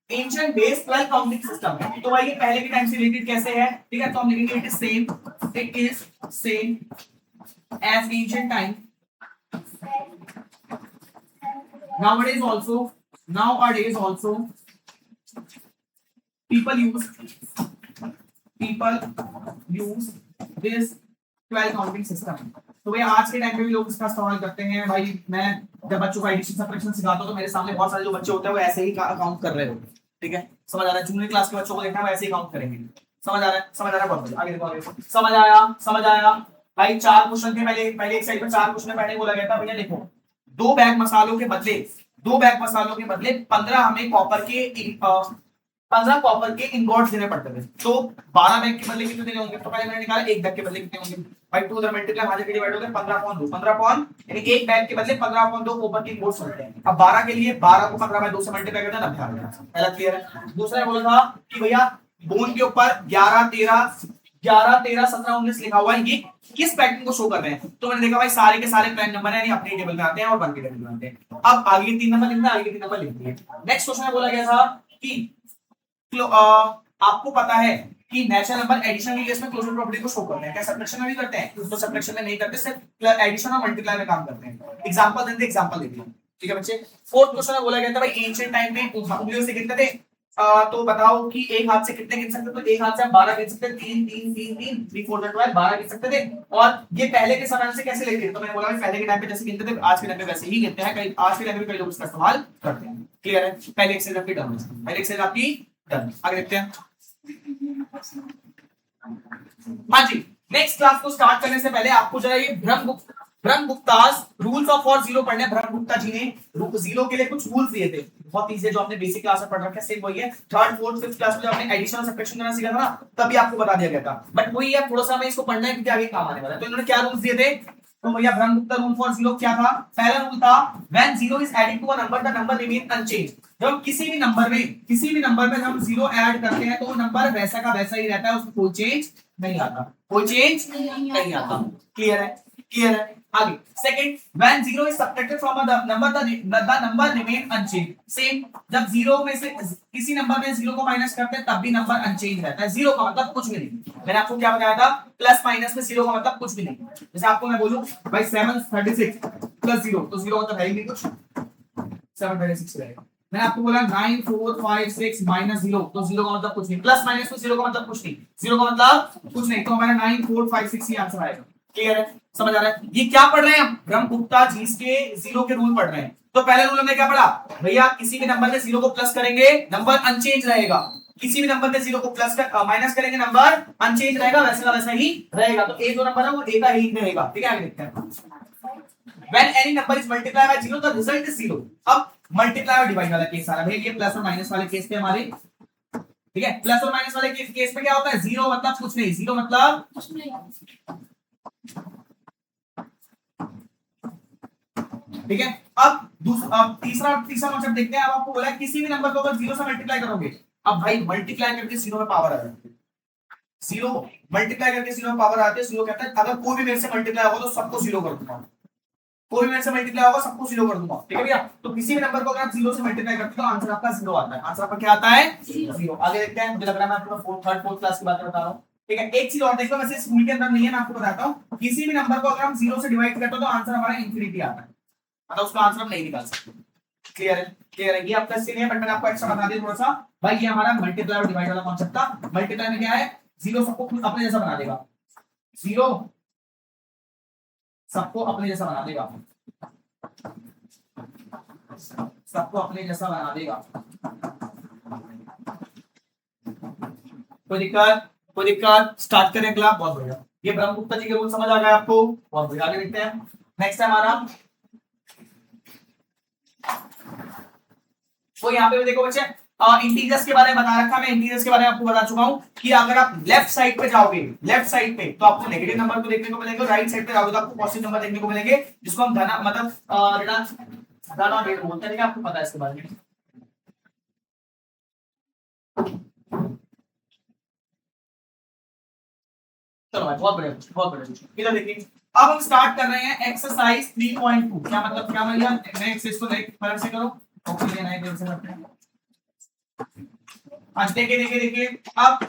ancient days 12 counting system. तो भाई ये पहले के टाइम से रिलेटेड कैसे है, ठीक है। तो हम लिखेंगे it is same as ancient time, nowadays also people use this 12 counting system. तो भाई आज के टाइम पे भी लोग इसका इस्तेमाल करते हैं। भाई मैं जब बच्चों को एडिशन सब्ट्रैक्शन सिखाता हूं तो मेरे सामने बहुत सारे जो बच्चे होते हैं वो ऐसे ही काउंट कर रहे होते हैं, ठीक है। समझ आ रहा है, जूनियर क्लास के बच्चों को देखना वो ऐसे ही काउंट करेंगे। समझ आ रहा है बहुत। आगे देखो, आगे समझ आया भाई। 4 क्वेश्चन थे पहले एक साइड पर 4 क्वेश्चन पहले बोला गया था भैया देखो, 2 बैग मसालों के बदले 15 हमें कॉपर के 15 कॉपर के इंगॉट्स देने पड़ते थे। तो 12 बैग के बदले कितने देने होंगे, तो पहले मैंने निकाला 1 बैग के बदले कितने होंगे भाई, 2 उधर मल्टीप्लाई वहां से डिवाइड हो गया 15/2, 15 यानी 1 बैग के बदले 15/2 कॉपर के इंगॉट्स होते हैं। अब 12 के लिए 12 को 15/2 से मल्टीप्लाई करते हैं 90 आ गया। पहला क्लियर है। दूसरा बोला था कि भैया बोन के ऊपर 11 13 17 19 लिखा हुआ है, ये किस पैटर्न को शो कर रहे हैं। तो मैंने देखा भाई सारे के सारे प्राइम नंबर है, अपने टेबल में आते हैं और 1 के टेबल में आते हैं। अब आगे 3 नंबर लिखना है, आगे 3 नंबर लिख दिए। नेक्स्ट क्वेश्चन में बोला गया था कि आपको पता है कि नेचुरल नंबर एडिशन के केस में क्लोजर प्रॉपर्टी को शो करते हैं, क्या सब्ट्रैक्शन में भी करते हैं, तो सब्ट्रैक्शन में नहीं करते, सिर्फ एडिशन और मल्टीप्लाई में काम करते हैं। एग्जांपल देखिए, ठीक है बच्चे। फोर्थ क्वेश्चन में बोला गया था भाई एंशिएंट टाइम में उंगलियों से गिनते थे, तो बताओ कि एक हाथ से कितने गिन सकते, तो एक हाथ से हम 12 गिन सकते, 3 3 3 3 3 4 12 12 गिन सकते थे। और ये पहले के समय से कैसे लेते थे, तो मैंने बोला पहले के टाइम पे जैसे गिनते थे आज के टाइम पे वैसे ही गिनते हैं, कई आज के टाइम पे कई लोग इसका इस्तेमाल करते हैं। क्लियर है, पहले एक्सरसाइज आपकी डन, पहले एक्सरसाइज आपकी डन। आगे देखते हैं। हाँ जी, नेक्स्ट क्लास को स्टार्ट करने से पहले आपको जरा ये ब्रह्मगुप्तास रूल्स ऑफ फॉर जीरो पढ़ने। ब्रह्मगुप्ता जी ने जीरो के लिए कुछ रूल्स दिए थे, बहुत इजी है, जो आपने बेसिक क्लास में पढ़ रखा है सेम वही है। थर्ड फोर्थ फिफ्थ क्लास में जब आपने एडिशन और सब्ट्रैक्शन करना सीखा था ना, तभी आपको बता दिया गया था, बट वही है, थोड़ा सा हमें इसको पढ़ना है क्योंकि आगे काम आने वाला है। तो इन्होंने क्या रूल्स दिए थे, तो भैया ब्रह्मगुप्ता रूल फॉर जीरो क्या था। पहला रूल था when zero is added to a number the number remain unchange. जब किसी भी नंबर में हम जीरो ऐड करते हैं तो वो नंबर वैसा का वैसा ही रहता है, उसमें कोई चेंज नहीं आता, कोई चेंज नहीं आता। क्लियर है। आगे second, when zero is subtracted from the number remain unchange. Same, जब जीरो में से किसी नंबर में जीरो को माइनस करते हैं तब भी नंबर अनचेंज रहता है। जीरो का मतलब कुछ भी नहीं। मैंने आपको क्या बताया था, प्लस माइनस में जीरो का मतलब कुछ भी नहीं। जैसे आपको मैं बोलूं भाई 736 प्लस जीरो, तो जीरो मतलब है ही नहीं कुछ, 736 रहेगा। मैंने आपको बोला 9 4 5 6 माइनस जीरो, तो जीरो का मतलब कुछ नहीं, प्लस माइनस में जीरो का मतलब कुछ नहीं, जीरो का मतलब कुछ नहीं, तो हमारा 9 4 5 6 ही आंसर आएगा। क्लियर है, समझ आ रहा है। ये क्या पढ़ रहे हैं हम, ब्रह्मगुप्ता जी के जीरो के रूल पढ़ रहे हैं। तो पहले रूल हमने क्या पढ़ा भैया, किसी भी नंबर में जीरो को प्लस करेंगे नंबर अनचेंज रहेगा, किसी भी नंबर में जीरो को प्लस कर माइनस करेंगे नंबर अनचेंज रहेगा, वैसे का वैसा ही रहेगा। तो एक दो नंबर है वो एक का ही रहेगा। ठीक है, आगे देखते हैं। When any number is multiplied by zero, the result is zero. अब मल्टीप्लाई और डिवाइड वाला केस आ रहा है, ये प्लस और माइनस वाले केस थे हमारे। ठीक है। प्लस और माइनस वाले केस में क्या होता है, जीरो मतलब कुछ नहीं, जीरो मतलब ठीक है। अब तीसरा तीसरा कॉन्सेप्ट देखते हैं। अब आपको बोला है किसी भी नंबर को अगर जीरो से मल्टीप्लाई करोगे, अब भाई मल्टीप्लाई करके जीरो में पावर आ जाती है, जीरो मल्टीप्लाई करके जीरो में पावर आती है। जीरो कहता है अगर कोई भी मेरे से मल्टीप्लाई होगा तो सबको जीरो कर दूंगा, कोई भी मेरे से मल्टीप्लाई होगा सबको जीरो कर दूंगा, ठीक है भैया। तो किसी भी नंबर को अगर आप जीरो से मल्टीप्लाई करते हो तो आंसर आपका जीरो आता है। आंसर आपका क्या आता है, जीरो। आगे देखते हैं। मुझे लग रहा है मैं आपको थर्ड फोर्थ क्लास की बात बता रहा हूँ, ठीक है। एक चीज और देखो, वैसे स्कूल के अंदर नहीं है, मैं आपको बताता हूँ। किसी भी नंबर को अगर हम जीरो से डिवाइड करते हो तो आंसर हमारा इंफिनिटी आता है, मतलब उसका आंसर हम नहीं निकाल सकते। क्लियर है, क्लियर है। ये आपका सीन है, बट मैंने आपको एक्स्ट्रा बता दिया थोड़ा सा भाई। ये हमारा मल्टीप्लाई और डिवाइड वाला कॉन्सेप्ट था। मल्टीप्लाई में क्या है, जीरो सबको अपने जैसा बना देगा, जीरो सबको अपने जैसा बना देगा, सबको अपने जैसा बना देगा। कोई दिक्कत, कोई दिक्कत। स्टार्ट करें अगला। बहुत बढ़िया, ये ब्रह्मगुप्ता जी के रूल समझ आ गए आपको, बहुत बढ़िया। आगे देखते हैं। नेक्स्ट है हमारा, तो यहाँ पे देखो बच्चे, इंटीजर्स के बारे में बता रखा। मैं इंटीजर्स के बारे में आपको बता चुका हूं कि अगर आप लेफ्ट साइड पे जाओगे, लेफ्ट साइड पे तो आपको नेगेटिव नंबर को देखने को मिलेंगे, राइट साइड पे जाओगे तो आपको पॉजिटिव नंबर देखने को मिलेंगे, जिसको हम धना मतलब धना और ऋण बोलते हैं। आपको पता है इसके बारे में। चलो भाई, बहुत बढ़िया, बहुत बढ़िया। इधर देखिए, अब हम स्टार्ट कर रहे हैं एक्सरसाइज 3.2। क्या मतलब, क्या भैया, नए एक्सरसाइज को नए फर्क से करो। ओके, नए तरीके से करते हैं। आज देखिए देखिए देखिए, अब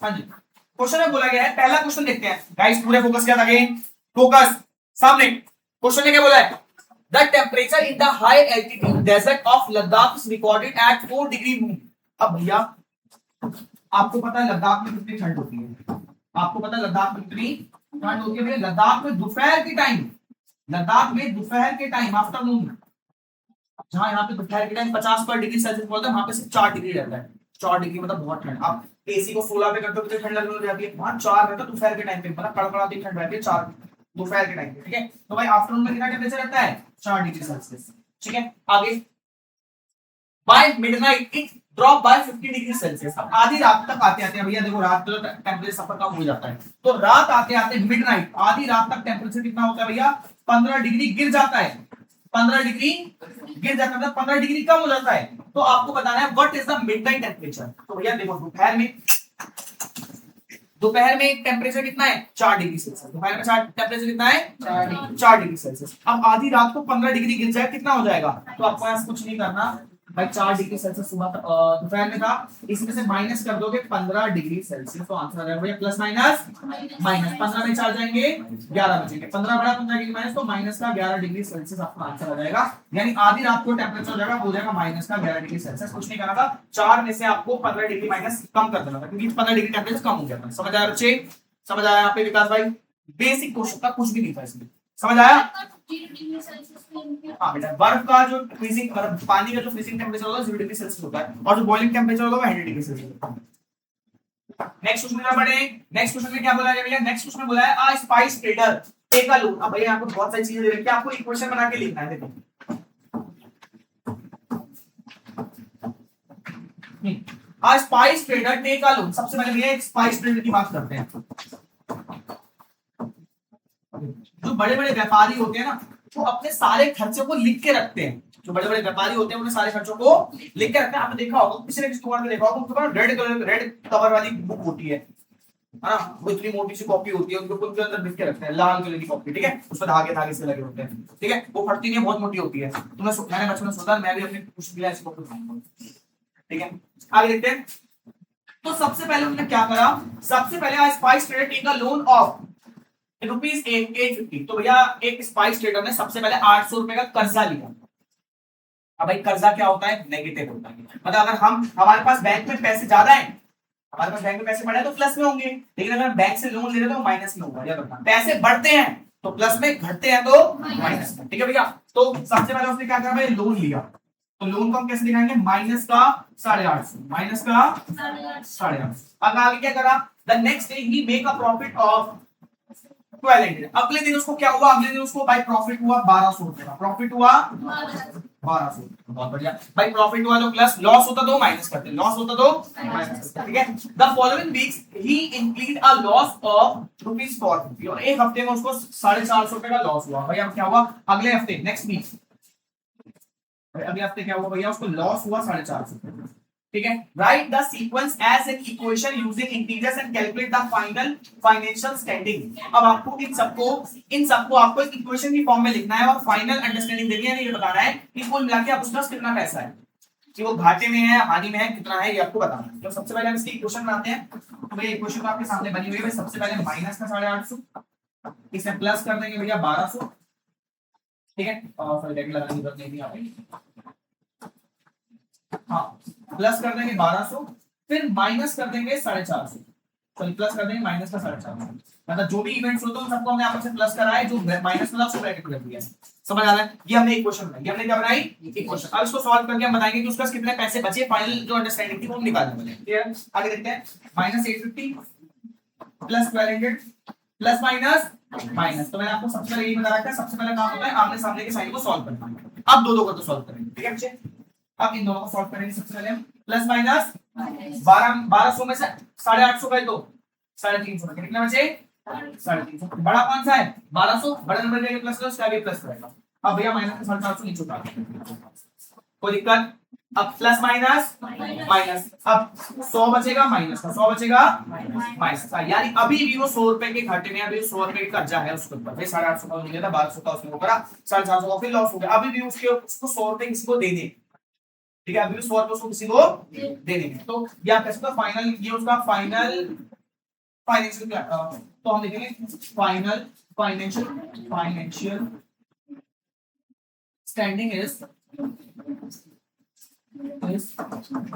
हाँ जी, क्वेश्चन में बोला गया है, पहला क्वेश्चन देखते हैं गाइस। पूरे फोकस क्या था, फोकस सामने। क्वेश्चन में क्या बोला है, the temperature in the high altitude desert of Ladakh is recorded at 4 degree moon. अब भैया आपको पता है लद्दाख में कितनी ठंड होती है, आपको पता है लद्दाख में कितनी ठंड होती है। लद्दाख में दोपहर के टाइम, लद्दाख में दोपहर के टाइम आफ्टरनून, जहां यहाँ पे दोपहर के टाइम 50 पर डिग्री सेल्सियस बोलता है, वहां पे सिर्फ 4 डिग्री रहता है। 4 डिग्री मतलब बहुत ठंड। आप एसी को 16 पे करते हो तो ठंड लगने लग जाती है, वहां 4 रहता है दोपहर के टाइम पे, मतलब कड़कड़ाती ठंड रहती है 4 दोपहर के टाइम पे, ठीक है। तो भाई आफ्टरनून में कितना टेम्परेचर रहता है, 4 डिग्री सेल्सियस, ठीक है। आगे by midnight it drop by 50 degree celsius. अब आधी रात तक आते आते भैया देखो, रात तो टेम्परेचर सफर कम हो जाता है, तो रात आते आते मिडनाइट आधी रात तक टेम्परेचर कितना होता है भैया, 15 डिग्री गिर जाता है। 15 डिग्री गिर जाता है, 15 डिग्री कम हो जाता है। तो आपको बताना है what is the midnight temperature. तो भैया देखो, दोपहर में टेम्परेचर कितना है, 4 डिग्री सेल्सियस। दोपहर में टेम्परेचर कितना है, 4 डिग्री सेल्सियस। अब आधी रात को 15 डिग्री गिर जाए, कितना हो जाएगा। तो आपको ऐसा कुछ नहीं करना भाई, 4 डिग्री सेल्सियस सुबह दोपहर में था, इसमें से माइनस कर दोगे 15 डिग्री सेल्सियस, तो आंसर आ जाएगा भैया प्लस माइनस माइनस। 15 में 4 जाएंगे 11 बचेंगे, 15 बड़ा 15 डिग्री माइनस, तो माइनस का 11 डिग्री सेल्सियस आपका आंसर आ जाएगा। यानी आधी रात को टेम्परेचर हो जाएगा, हो जाएगा माइनस का 11 डिग्री सेल्सियस। कुछ नहीं करना था, 4 में से आपको 15 डिग्री माइनस कम कर देना था, क्योंकि 15 डिग्री टेम्परेचर कम हो गया था। समझ आया बच्चे, समझ आया यहाँ पे विकास भाई। बेसिक क्वेश्चन था, कुछ भी नहीं था इसमें, समझ आया। हाँ बेटा, बर्फ का जो फ्रीजिंग, मतलब पानी का जो फ्रीजिंग टेम्परेचर होगा 0 डिग्री सेल्सियस होता है, और जो बॉइलिंग टेम्परेचर होगा 100 डिग्री सेल्सियस होता है। नेक्स्ट क्वेश्चन में पढ़े। नेक्स्ट क्वेश्चन में क्या बोला है भैया, नेक्स्ट क्वेश्चन में बोला है a spice trader take a loan. अब भैया आपको बहुत सारी चीजें दे रखी है, आपको इक्वेशन बना के लिखना है। देखो a spice trader take a loan. सबसे पहले भैया एक स्पाइस ट्रेडर की बात करते हैं। जो बड़े बड़े व्यापारी होते हैं ना, वो अपने सारे खर्चों को लिख के रखते हैं। जो बड़े बड़े व्यापारी होते हैं उन्हें सारे खर्चों को लिख के रखते हैं। आपने देखा होगा, किसी ने किसी दुकान में देखा होगा, उनके पास रेड कलर, रेड कवर वाली बुक होती है ना, वो इतनी मोटी सी कॉपी होती है, उनके अंदर लिख के रखते हैं, लाल कलर की कॉपी, ठीक है। उस पर धागे धागे से लगे होते हैं, ठीक है। वो फटती नहीं है, बहुत मोटी होती है। तो मैंने बचपन में सोचा मैं भी अपने कुछ मिला ऐसी कॉपी, ठीक है। आगे देखते हैं। तो सबसे पहले उन्होंने क्या करा, सबसे पहले spice trader take a loan of rupees 850। तो भैया एक स्पाइस ट्रेडर ने सबसे पहले 800 रुपए का कर्जा लिया। अब भाई कर्जा क्या होता है, नेगेटिव होता है। मतलब अगर हमारे पास बैंक में पैसे ज्यादा है, हमारे पास बैंक में पैसे बढ़े तो प्लस में होंगे, लेकिन अगर हम बैंक से लोन ले रहे तो माइनस में होगा। या बता, पैसे बढ़ते हैं तो प्लस में, घटते हैं तो माइनस में, ठीक है भैया। तो सबसे पहले उसने क्या करा भाई, लोन लिया। तो लोन को हम कैसे दिखाएंगे, माइनस का 850, माइनस का 850। अब आगे क्या करा, the next day he make a profit of 1200। अगले दिन उसको क्या हुआ, अगले दिन उसको भाई प्रॉफिट हुआ 1200 रुपए का, प्रॉफिट हुआ 1200। बहुत बढ़िया भाई। प्रॉफिट वालों प्लस, लॉस होता तो माइनस करते, लॉस होता तो माइनस करते, ठीक है। The following weeks he include a loss of ₹450, और एक हफ्ते में उसको 450 का लॉस हुआ। भैया क्या हुआ अगले हफ्ते, नेक्स्ट वीक, अगले हफ्ते क्या हुआ भैया, उसको लॉस हुआ 450, ठीक है। Write the sequence as an equation using integers and calculate the final financial standing. अब आपको इन सबको आपको एक इक्वेशन की फॉर्म में लिखना है और फाइनल अंडरस्टैंडिंग देनी है, ये बताना है कि कुल मिला के आप उसका कितना पैसा है, कि वो घाटे में है, हानि में है, कितना है, ये आपको बताना है। तो सबसे पहले हम इसकी इक्वेशन बनाते हैं। तो भैया इक्वेशन तो आपके सामने बनी हुई है। सबसे पहले माइनस का 850, इसे प्लस कर देंगे भैया 1200, ठीक है। और फिर डेट लगाने की जरूरत नहीं थी यहाँ पे। हाँ, प्लस कर देंगे 1200, फिर माइनस कर देंगे 450, सॉरी प्लस कर देंगे माइनस का 450। मतलब जो भी इवेंट्स होते हैं सबको हमने आपस में प्लस करा है, जो माइनस वाला उसको ब्रैकेट में रख दिया है। समझ आ रहा है? ये हमने इक्वेशन बनाई, ये हमने क्या बनाई, इक्वेशन। अब इसको सॉल्व करके हम बताएंगे कि उसका कितने पैसे बचे, फाइनल जो अंडरस्टैंडिंग थी वो हम निकालने वाले हैं। क्लियर? आगे देखते हैं। -850 प्लस 1200 प्लस माइनस माइनस। तो मैंने आपको सबसे पहले ये बता रखा है, सबसे पहले काम होता है आमने सामने के साइन को सॉल्व करना। अब दो दो को तो सॉल्व करेंगे, ठीक है बच्चे। अब इन दोनों को सॉल्व करेंगे। सबसे पहले हम प्लस माइनस 1200 में से 850 कर दो, 350 में कितना बचे, 350। बड़ा कौन सा है, 1200, बड़ा नंबर जाएगा प्लस का, उसका भी प्लस रहेगा। अब भैया माइनस का 450 नीचे उतार, कोई दिक्कत। अब प्लस माइनस माइनस, अब 100 बचेगा माइनस का, 100 बचेगा माइनस का, यानी अभी भी वो 100 रुपए के घाटे में, अभी 100 रुपए का कर्जा है उसके ऊपर। 850 का मिला था, 1200 का उसने करा, 450 का फिर लॉस हो गया। अभी भी उसको 100 रुपए किसी को दे दे, ठीक है। अभी भी 100 रुपए उसको किसी को दे देंगे। तो या कैसे फाइनल, ये उसका फाइनल फाइनेंशियल, तो हम लिखेंगे final financial standing is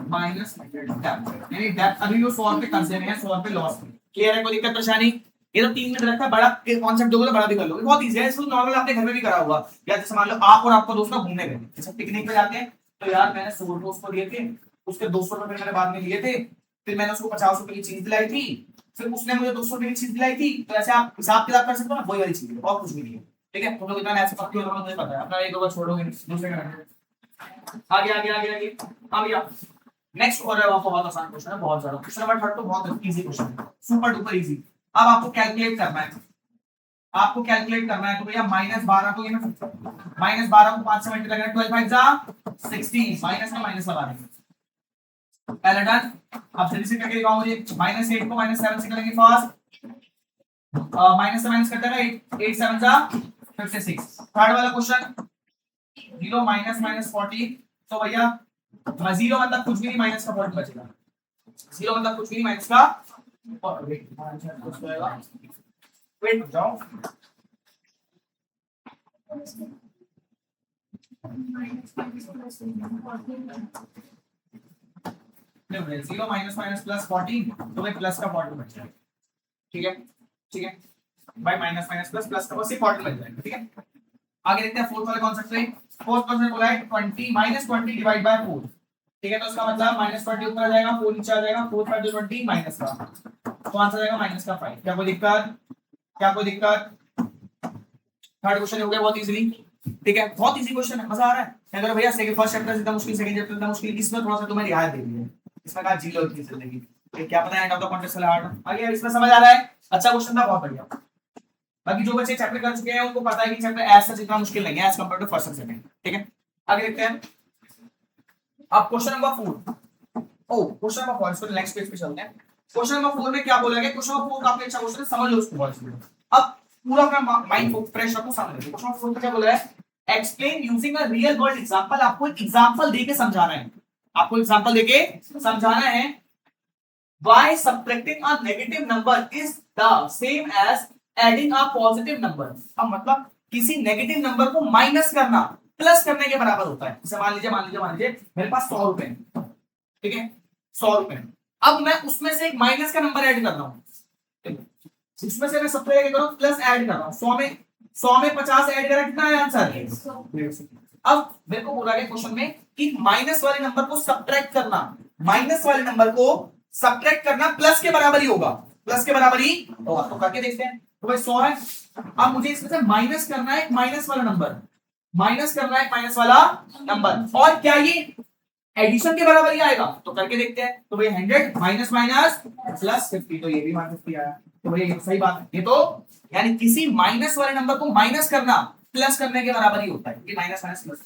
minus डेब्ट, यानी डेब्ट अभी वो 100 रुपए कर्जे में है, 100 रुपए लॉस में। क्लियर है? कोई दिक्कत परेशानी? ये तो 3 मिनट लगता है, बड़ा कॉन्सेप्ट दोगे तो बड़ा भी कर लोगे, बहुत इजी है। इसको नॉर्मल आपने घर में भी करा हुआ। या जैसे मान लो आप और आपका दोस्त ना घूमने गए, जैसे पिकनिक पे जाते हैं, तो यार मैंने 100 रुपए उसको दिए थे, उसके 200 रुपए मैंने बाद में लिए थे, फिर मैंने उसको 50 रुपए की चीज दिलाई थी, फिर उसने मुझे 200 रुपए की चीज दिलाई थी। तो ऐसे आप हिसाब किताब कर सकते हो ना, वही वाली चीज है और कुछ भी नहीं है, ठीक है। तुम लोग इतना ऐसे पक्के हो, मुझे पता है, अपना एक दो बार छोड़ोगे दूसरे का। आगे आगे आगे आगे आ गया नेक्स्ट। और आपको बहुत आसान क्वेश्चन है, बहुत ज्यादा। क्वेश्चन नंबर 3 तो बहुत इजी क्वेश्चन है, सुपर डुपर इजी। अब आपको कैलकुलेट करना है, आपको कैलकुलेट करना है। तो भैया -12 को, ये -12 को 5 से मल्टीप्लाई करना, 12 5 जा 16, माइनस में माइनस लगा देंगे, पहला डन। अब जल्दी से करके दिखाओ मुझे। -8 को -7 से करेंगे फास्ट, माइनस से माइनस करते हैं, 8 7 जा 56। थर्ड वाला क्वेश्चन 0 माइनस 40, तो भैया 0 मतलब कुछ भी नहीं, माइनस का 40 बचेगा। 0 मतलब कुछ भी नहीं, माइनस का, और वेट जाओ, नहीं 0 माइनस प्लस 40, तो भाई प्लस का 40 बच जाएगा, ठीक है, ठीक है भाई। माइनस प्लस प्लस का बस 40 बच जाएगा, ठीक है। आगे देखते हैं फोर्थ वाले कॉन्सेप्ट पे। फोर्थ कॉन्सेप्ट बोला है 20 -20 डिवाइड बाय 4, ठीक है। तो इसका मतलब -20 ऊपर आ जाएगा, 4 नीचे आ जाएगा, 4 5 20 माइनस का, तो आंसर आएगा माइनस का 5। क्या कोई दिक्कत, क्या कोई दिक्कत? थर्ड क्वेश्चन हो गया बहुत इजीली, ठीक है, बहुत इजी क्वेश्चन है, मजा आ रहा है। अगर भैया सेकंड फर्स्ट चैप्टर जितना मुश्किल, सेकंड चैप्टर जितना मुश्किल, इसमें थोड़ा सा तुम्हें रियायत दे दी है, इसमें कहा जी लो इतनी जिंदगी, क्या पता है एंड ऑफ द कॉन्टेक्स्ट वाला हार्ड आ गया, इसमें समझ आ रहा है। अच्छा क्वेश्चन था, बहुत बढ़िया। बाकी जो बच्चे चैप्टर कर चुके हैं उनको पता है कि चैप्टर ऐसा जितना मुश्किल नहीं है एज कंपेयर टू फर्स्ट और सेकंड, ठीक है। आगे देखते हैं। अब क्वेश्चन नंबर 4, क्वेश्चन नंबर 4, इसको नेक्स्ट पेज पे चलते हैं। क्वेश्चन नंबर 4 में क्या बोला गया? क्वेश्चन नंबर 4 काफी अच्छा क्वेश्चन है, समझ लो उसको बहुत अच्छे से। अब पूरा अपना माइंड को फ्रेश रखो, सामने देखो। क्वेश्चन नंबर 4 में क्या बोला है? Explain using a real world example. आपको एक एग्जांपल देके समझाना है, आपको एग्जांपल देके समझाना है। Why subtracting a negative number is the same as adding a positive number। अब मतलब किसी नेगेटिव नंबर को माइनस करना प्लस करने के बराबर होता है। जैसे मान लीजिए मेरे पास 100 रुपए, ठीक है, 100 रुपए। अब मैं उसमें से एक माइनस का नंबर ऐड कर रहा हूं, उसमें से मैं सबसे करूं प्लस ऐड कर रहा हूं। 100 में 50 ऐड करा, कितना है आंसर? अब मेरे को बोला गया क्वेश्चन में कि माइनस वाले नंबर को सब्ट्रैक्ट करना, माइनस वाले नंबर को सब्ट्रैक्ट करना प्लस के बराबर ही होगा, प्लस के बराबर ही होगा। तो करके देखते हैं। तो भाई 100 है, अब मुझे इसमें से माइनस करना है एक माइनस वाला नंबर, माइनस करना है माइनस वाला नंबर, और क्या ये एडिशन के बराबर ही आएगा, तो करके देखते हैं। तो भाई 100 माइनस माइनस प्लस 50, तो ये भी 150 आया। तो भाई सही बात है ये तो, यानी किसी माइनस वाले नंबर को माइनस करना प्लस करने के बराबर ही होता है, कि माइनस माइनस प्लस,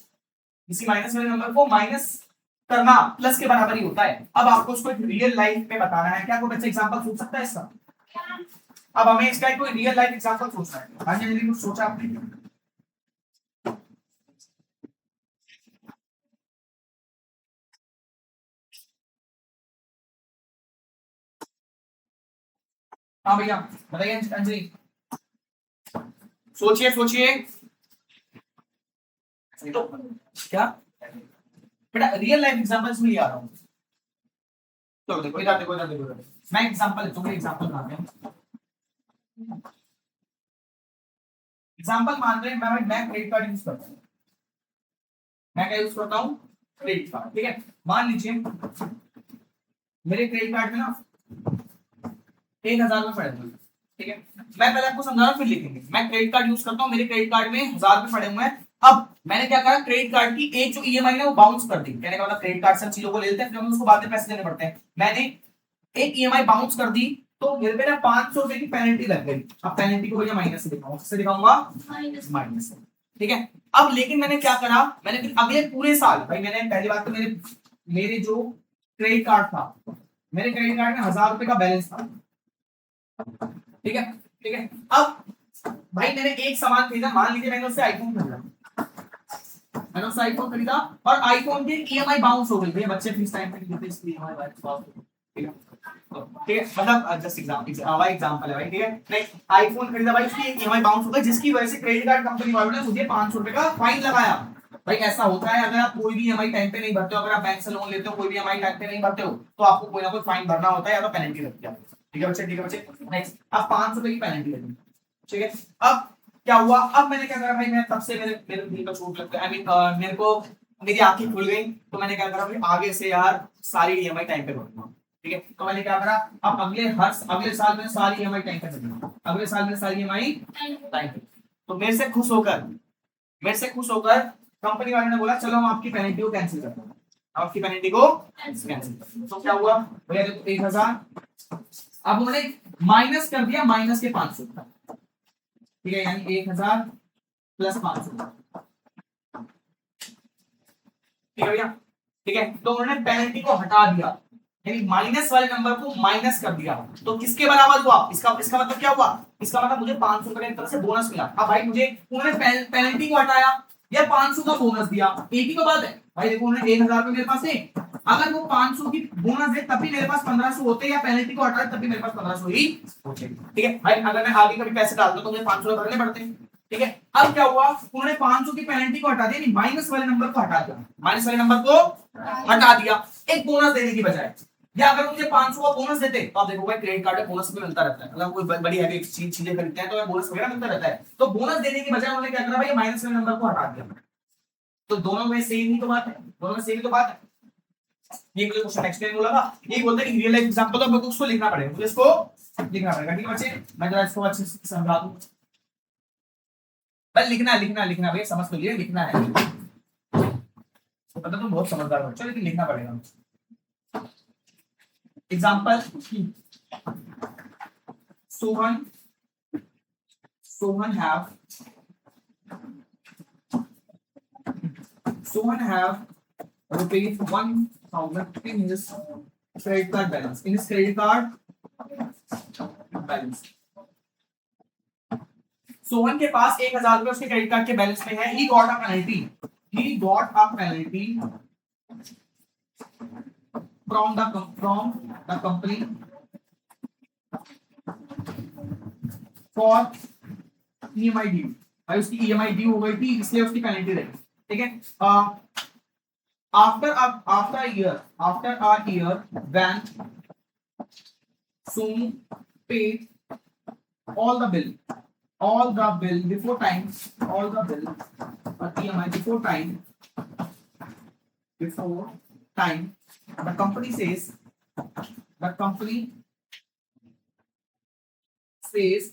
किसी माइनस वाले नंबर को माइनस करना प्लस के बराबर ही होता है। अब आपको उसको एक रियल लाइफ में बताना है, क्या कोई बच्चा एग्जांपल सोच सकता है इसका? अब हमें इसका कोई रियल लाइफ एग्जांपल सोचना है। हाँ जी, कुछ सोचा आपने? हाँ भैया बताइए अंजलि, सोचिए सोचिए। तो क्या बेटा रियल लाइफ एग्जांपल्स में ही आ रहा हूँ। तो देखो इधर देखो इधर देखो, मैं एग्जांपल तुम्हें एग्जांपल मान रहे हैं, एग्जांपल मान रहे हैं। मैं क्रेडिट कार्ड यूज करता हूँ, मैं क्या यूज करता हूँ? क्रेडिट कार्ड, ठीक है। मान लीजिए मेरे क्रेडिट कार्ड में ना 1000 रुपए पड़े हुए हैं, ठीक है। मैं पहले आपको समझा रहा हूँ फिर लिखेंगे। मैं क्रेडिट कार्ड यूज करता हूँ, मेरे क्रेडिट कार्ड में 1000 रुपए पड़े हुए हैं। अब मैंने क्या करा, क्रेडिट कार्ड की एक जो ईएमआई है वो बाउंस कर दी। कहने का मतलब क्रेडिट कार्ड से चीजों को ले लेते हैं फिर हम उसको बाद में पैसे देने पड़ते हैं। मैंने एक ईएमआई बाउंस कर दी, तो मेरे पे ना 500 रुपए की पेनल्टी लग गई। अब पेनल्टी को भैया माइनस से दिखाऊंगा, किससे दिखाऊंगा? माइनस से, ठीक है। अब लेकिन मैंने क्या करा, मैंने फिर अगले पूरे साल, भाई मैंने पहली बात तो मेरे मेरे जो क्रेडिट कार्ड था, मेरे क्रेडिट कार्ड में 1000 रुपए का बैलेंस था, ठीक है ठीक है। अब भाई मैंने एक सामान खरीदा, मान लीजिए मैंने उससे आईफोन खरीदा, मैंने उससे आईफोन खरीदा और आईफोन की ईएमआई बाउंस हो गई। भैया बच्चे फीस टाइम पे नहीं देते इसलिए ईएमआई बाउंस हो गई, ठीक है। ठीक है, मतलब जस्ट एग्जांपल है भाई, ठीक है। नहीं, आईफोन खरीदा भाई, उसकी ईएमआई बाउंस हो गई, जिसकी वजह से क्रेडिट कार्ड कंपनी वालों ने मुझे 500 रुपए का फाइन लगाया। भाई ऐसा होता है, अगर आप कोई भी ईएमआई टाइम पे नहीं भरते हो, अगर आप बैंक से लोन लेते हो कोई भी ईएमआई टाइम पे नहीं भरते हो, तो आपको कोई ना कोई फाइन भरना होता है या तो पेनल्टी लगती है। ठीक है बच्चे, ठीक है बच्चे। नेक्स्ट, अब 500 रुपए की पेनल्टी लगी, ठीक है। अब क्या हुआ, अब मैंने क्या करा भाई, मैं तब से मेरे मेरे दिल का चोट लगता है, आई मीन मेरे को मेरी आंखें खुल गई, तो मैंने क्या करा भाई, आगे से यार सारी ईएमआई टाइम पे भरूंगा, ठीक है। तो मैंने क्या करा, अब अगले साल में सारी ईएमआई टाइम पे भरूंगा, अगले साल में सारी ईएमआई टाइम पे। तो मेरे से खुश होकर कंपनी वाले ने बोला चलो हम आपकी पेनल्टी को कैंसिल करते हैं, आपकी पेनल्टी को कैंसिल करते हैं। तो क्या हुआ भैया, देखो 1000, अब उन्होंने माइनस कर दिया माइनस के 500, ठीक है, यानी 1000 प्लस 500, ठीक है भैया, ठीक है। तो उन्होंने पेनल्टी को हटा दिया, यानी माइनस वाले नंबर को माइनस कर दिया। तो किसके बराबर हुआ, इसका इसका मतलब क्या हुआ, इसका मतलब मुझे 500 रुपए की तरफ से बोनस मिला। अब भाई मुझे उन्होंने पेनल्टी को हटाया या 500 का बोनस दिया, एक ही तो बात है भाई। देखो उन्होंने 1000 रुपए मेरे पास है, अगर वो 500 की बोनस दे तब भी मेरे पास 1500 होते, या पेनल्टी को हटाए तब भी मेरे पास 1500 ही होते, ठीक है भाई। अगर मैं आगे कभी पैसे डालता तो मुझे 500 भरने पड़ते हैं, ठीक है। अब क्या हुआ, उन्होंने 500 की पेनल्टी को हटा दिया, माइनस वाले नंबर को हटा दिया, माइनस वाले नंबर को हटा दिया एक बोनस देने की बजाय। या अगर मुझे 500 का बोनस देते, तो आप देखो भाई क्रेडिट कार्ड में बोनस भी मिलता रहता है, अगर कोई बड़ी हैवी चीजें खरीदते हैं तो बोनस वगैरह मिलता रहता है। तो बोनस देने की बजाय उन्होंने क्या करा भाई, माइनस वाले नंबर को हटा दिया। तो दोनों में सेम ही तो बात है, दोनों में सेम ही तो बात है। ये मुझे क्वेश्चन एक्सप्लेन बोला था, ये बोलते हैं कि रियल लाइफ एग्जांपल, तो आपको उसको लिखना पड़ेगा, मुझे इसको लिखना पड़ेगा, ठीक है बच्चे। मैं जरा इसको अच्छे से समझा दूं, बस लिखना लिखना लिखना भैया, समझ तो लिए लिखना है, तो पता तुम बहुत समझदार बच्चे, लेकिन लिखना पड़ेगा। Example, Sohan have rupees 1000 in his credit card balance, in his credit card balance। Sohan के पास 1000 रुपए उसके क्रेडिट कार्ड के बैलेंस में है। He got a penalty from the company for EMI due। भाई उसकी EMI ड्यू हो गई थी, इसलिए उसकी पेनल्टी लगी, ठीक है। after a year when Sonu paid all the bill before time, EMI before time, the company says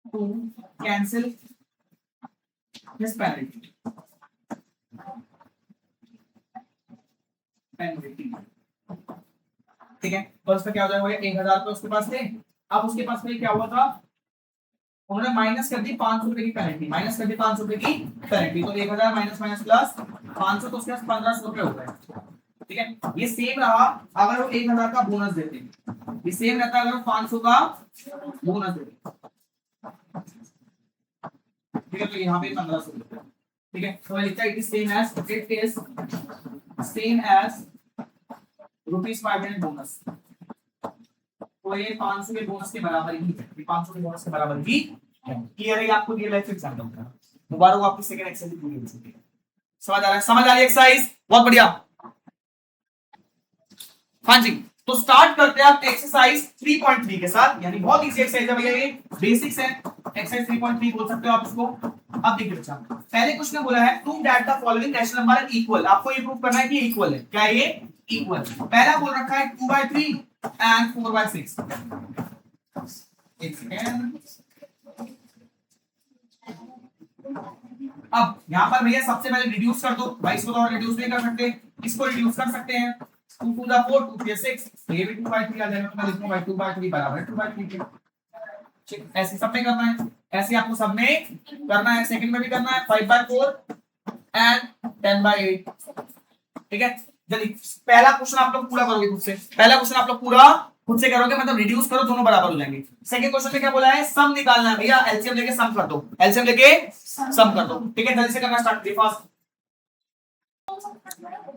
to cancel plus penalty, ठीक है। तो उसका क्या हो जाएगा, 1000 रुपए उसके पास थे, अब उसके पास में क्या हुआ था, उन्होंने माइनस कर दी 500 रुपए की पेनल्टी, माइनस कर दी 500 रुपए की पेनल्टी, तो 1000 माइनस माइनस प्लस 500, तो उसके पास 1500 रुपए हो गए, ठीक है। ये सेम रहा अगर वो 1000 का बोनस देते, ये सेम रहता अगर वो 500 का बोनस देते, ठीक है। तो यहाँ पे 1500 रुपए, ठीक है। तो मैं लिखता हूँ it is same as ₹500 bonus, तो ये 500 के बोनस के बराबर ही है, 500 के बोनस के बराबर ही है। क्लियर है आपको, रियल लाइफ एग्जांपल का दोबारा वो आपकी सेकंड एक्सरसाइज पूरी हो चुकी है। समझ आ रहा है, समझ आ रही है एक्सरसाइज, बहुत बढ़िया। हाँ जी, तो स्टार्ट करते हैं आप एक्सरसाइज 3.3 के साथ, यानी बहुत इजी एक्सरसाइज है भैया, ये बेसिक्स है, एक्सरसाइज 3.3 बोल सकते हो आप इसको। अब देखिए बच्चा, पहले कुछ ने बोला है prove that the following rational number are equal, आपको ये प्रूव करना है कि इक्वल है, क्या ये इक्वल। पहला बोल रखा है 2/3 एंड 4/6, एक सेकेंड। अब यहां पर भैया सबसे पहले रिड्यूस कर दो भाई, इसको तो और रिड्यूस नहीं कर सकते, इसको रिड्यूस कर सकते हैं, 2 to the 4 2 3 6, ये भी 2/3 आ जाएगा, तो मैं लिखूंगा 2/3 बराबर है 2/3 के, ठीक। ऐसे सब में करना है, ऐसे आपको सब में करना है, सेकंड में भी करना है, 5/4 एंड 10/8, ठीक है। जल्दी पहला क्वेश्चन आप लोग पूरा करोगे खुद से, पहला क्वेश्चन आप लोग पूरा खुद से करोगे, मतलब रिड्यूस करो दोनों बराबर हो जाएंगे। सेकंड क्वेश्चन में क्या बोला है, सम निकालना है भैया, एलसीएम लेके सम कर दो, एलसीएम लेके सम कर दो, ठीक है। जल्दी से करना स्टार्ट करिए फास्ट।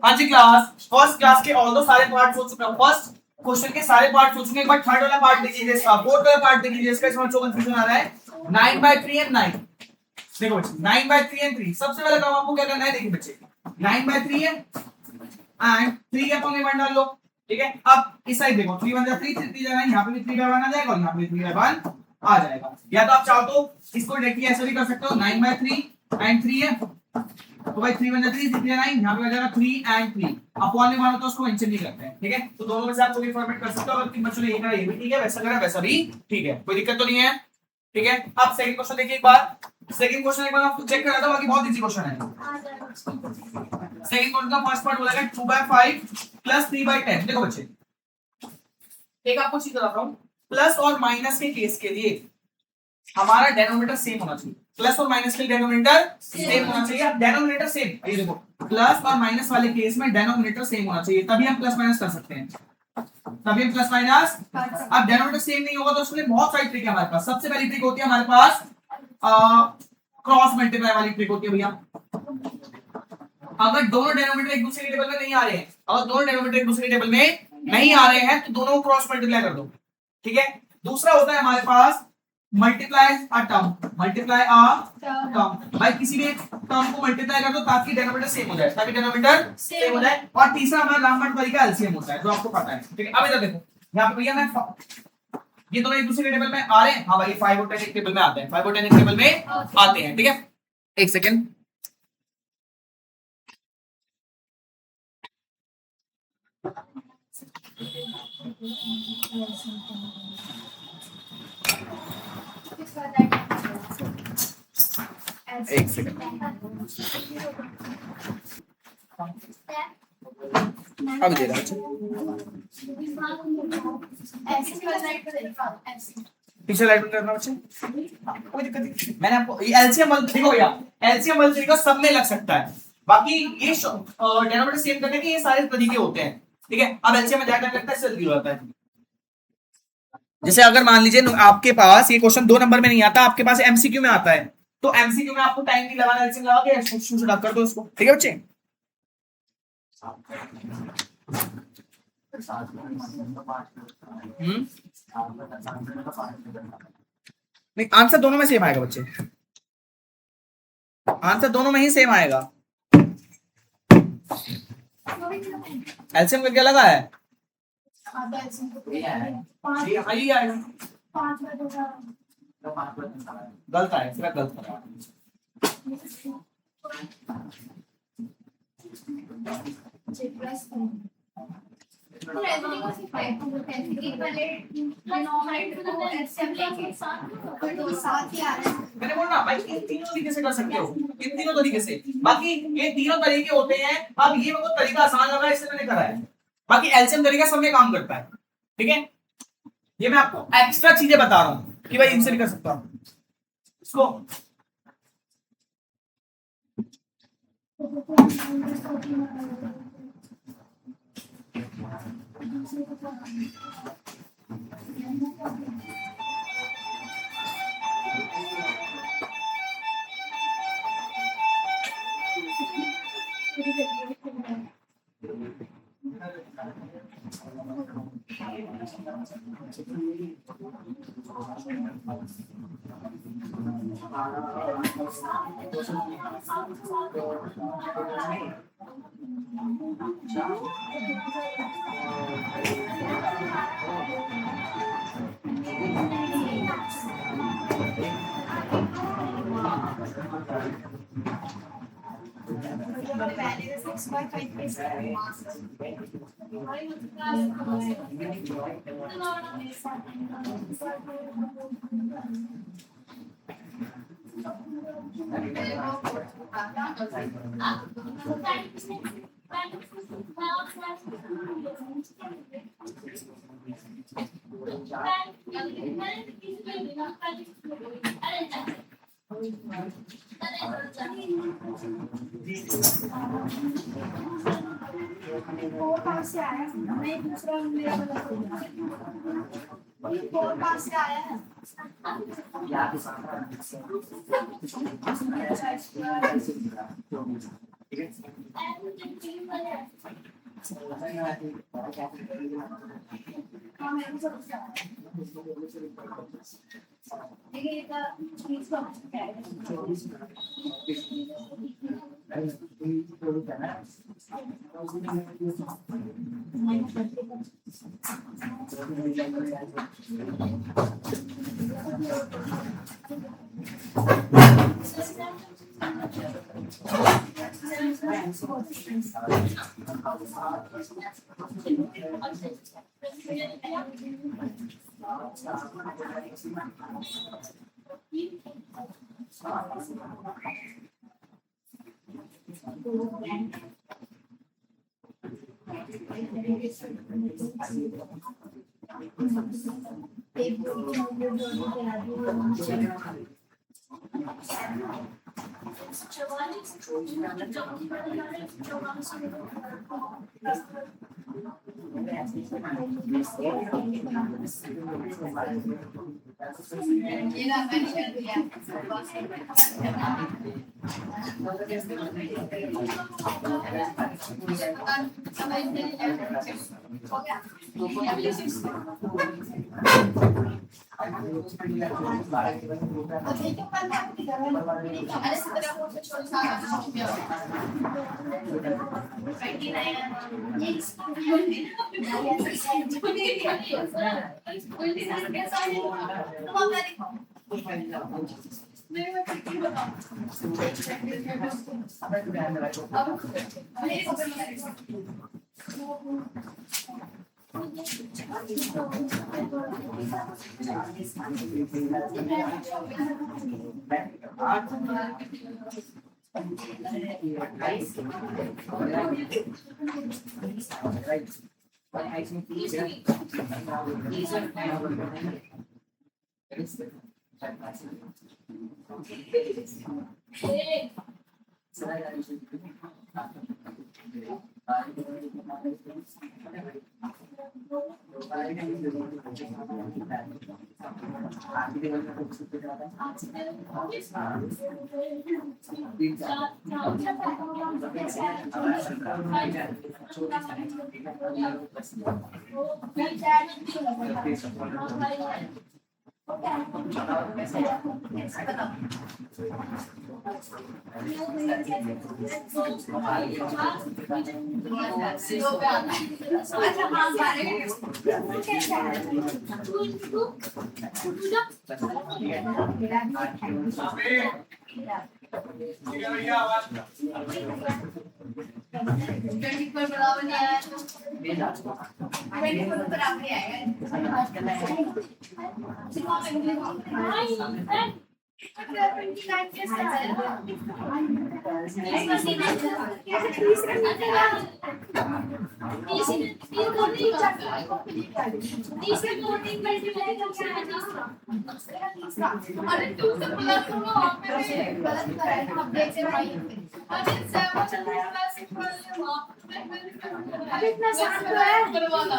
हाँ जी क्लास, फर्स्ट क्लास के ऑल दो सारे पार्ट हो चुके हैं, फर्स्ट क्वेश्चन के सारे पार्ट हो चुके हैं, एक बार थर्ड वाला पार्ट देखिए इसका, फोर्थ वाला पार्ट देखिए इसका, इसमें जो कंफ्यूजन आ रहा है 9/3 एंड 9, देखो बच्चे 9/3 एंड 3, सबसे पहले काम आपको क्या करना है, देखिए बच्चे 9/3 है एंड 3 के अपॉन में 1 डाल लो, ठीक है। अब इस साइड देखो 3 1 3 3 जाएगा, यहाँ पे भी 3/1 आ जाएगा और यहाँ पे भी 3/1 आ जाएगा, या तो आप चाहो तो इसको डायरेक्टली ऐसे भी कर सकते हो, 9/3 एंड 3 है, तो भाई 3 1 3 3 9, यहाँ पे आ जाएगा 3 एंड 3, अपॉन में मानो तो उसको मेंशन नहीं करते हैं, ठीक है। तो दोनों में से आप कोई फॉर्मेट कर सकते हो, अगर तीन बच्चों ने ये करा ये भी ठीक है, वैसा करा वैसा भी ठीक है, कोई दिक्कत तो नहीं है, ठीक है। अब सेकंड क्वेश्चन देखिए एक बार, सेकंड क्वेश्चन एक बार आपको चेक करा था, बाकी बहुत इजी क्वेश्चन है। सेकंड क्वेश्चन का फर्स्ट पार्ट बोला है 2/5 प्लस 3/10, देखो बच्चे एक आपको चीज बताता हूं, प्लस और माइनस के केस के लिए हमारा डेनोमिनेटर सेम होना चाहिए, प्लस और माइनस के डेनोमिनेटर सेम होना चाहिए, अब डेनोमिनेटर सेम, ये देखो प्लस और माइनस वाले केस में डेनोमिनेटर सेम होना चाहिए, तभी हम प्लस माइनस कर सकते हैं, तभी हम प्लस माइनस। अब डेनोमिनेटर सेम नहीं होगा तो उसके लिए बहुत सारी ट्रिक है हमारे पास, सबसे पहली ट्रिक होती है हमारे पास क्रॉस मल्टीप्लाई वाली ट्रिक होती है भैया। अगर दोनों डेनोमिनेटर एक दूसरे के टेबल में नहीं आ रहे हैं, अगर दोनों डेनोमिनेटर एक दूसरे के टेबल में नहीं आ रहे हैं तो दोनों को क्रॉस मल्टीप्लाई कर दो, ठीक है। दूसरा होता है हमारे पास multiply a term, multiply a term, भाई किसी भी टर्म को मल्टीप्लाई कर दो ताकि डेनोमिनेटर सेम हो जाए, ताकि डेनोमिनेटर सेम हो जाए। और तीसरा हमारा लामबट तरीका एलसीएम होता है जो आपको पता है, ठीक है। अब इधर देखो, यहाँ पे भैया मैं ये दोनों एक दूसरे के टेबल में आ रहे हैं, हाँ भाई 5 और 10 एक टेबल में आते हैं, 5 और 10 एक टेबल में आते हैं, ठीक है। एक सेकंड, एक सेकंड, अब दे रहा पीछे लाइट बंद करना बच्चे, कोई दिक्कत नहीं, मैंने आपको ये एलसीएम देखो भैया, एलसीएम तरीका सब में लग सकता है, बाकी ये डेनोमिनेटर सेम करने के ये सारे तरीके होते हैं, ठीक है। अब एलसीएम में ज्यादा टाइम लगता है, जल्दी हो जाता है। जैसे अगर मान लीजिए आपके पास ये क्वेश्चन 2 नंबर में नहीं आता, आपके पास एमसीक्यू में आता है, तो एमसीक्यू में आपको टाइम नहीं लगाना, एलसीएम लगा के शुरू कर दो इसको, ठीक है बच्चे। नहीं, आंसर दोनों में सेम आएगा बच्चे, आंसर दोनों में ही सेम आएगा। एलसीएम क्या लगा है, गलत है, सिर्फ गलत है। मैंने बोला ना भाई, इन तीनों तरीके से कर सकते हो, इन तीनों तरीके से। बाकी ये तीनों तरीके होते हैं। अब ये मेरे को तरीका आसान लगा इसलिए मैंने करा है, बाकी एलसीएम तरीका सब में काम करता है। ठीक है, ये मैं आपको एक्स्ट्रा चीजें बता रहा हूँ कि भाई इनसे भी कर सकता हूँ इसको। ठीक है भैया आवाज 24 बराबर नहीं आया तो 24 बराबर ही आएगा। अरे तू तो प्लस होगा वहाँ पे गलत कर रहा है अब देख से भाई अरे 7 प्लस वहाँ पे अरे इतना आसान तो है करवाना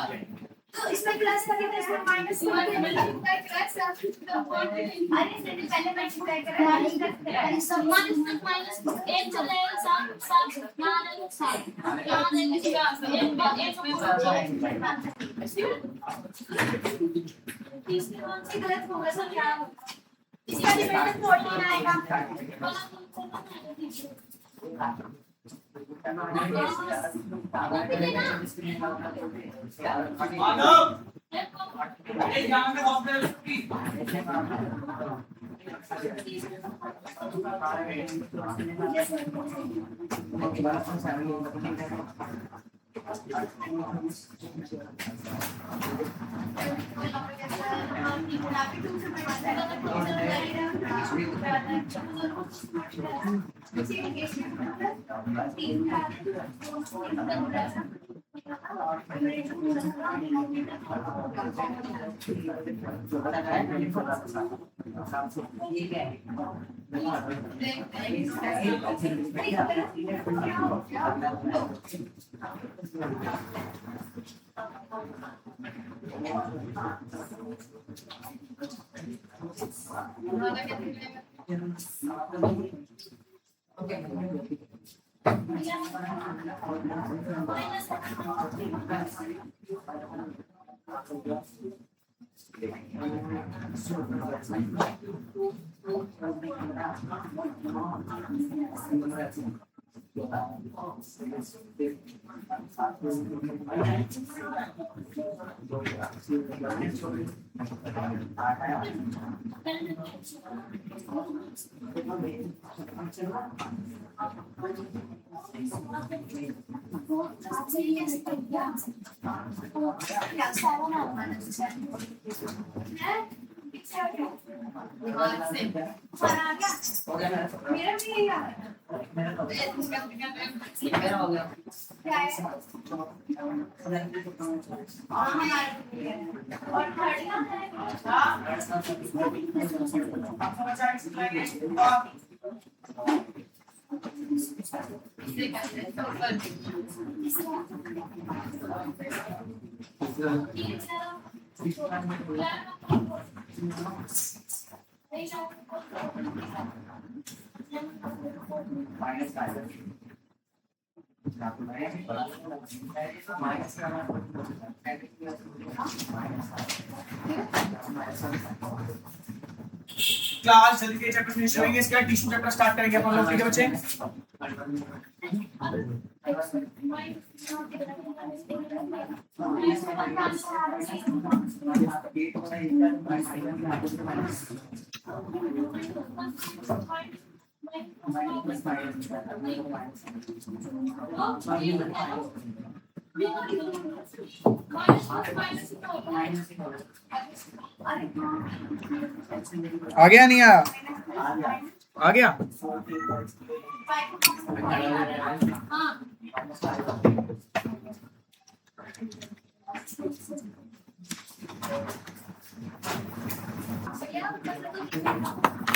तो इसमें प्लस का कितना इसमें माइनस मल्टीप्लाई प्लस अरे इसने पहले मल्टीप्लाई करा माइनस का सब माइनस 1 चले 7 7 यहाँ 7 यहाँ इसका 1 में तीसरे वन से गलत होगा सर क्या होगा इसका डिपेंडेंट 14 आएगा माधव एक यहाँ पे हॉस्पिटल की मेरा भी यही आ और थर्ड क्लास जल्दी के चैप्टर फिनिश करेंगे इसके बाद टिश्यू चैप्टर स्टार्ट करेंगे अपन लोग ठीक है बच्चे आ गया नहीं आया आ गया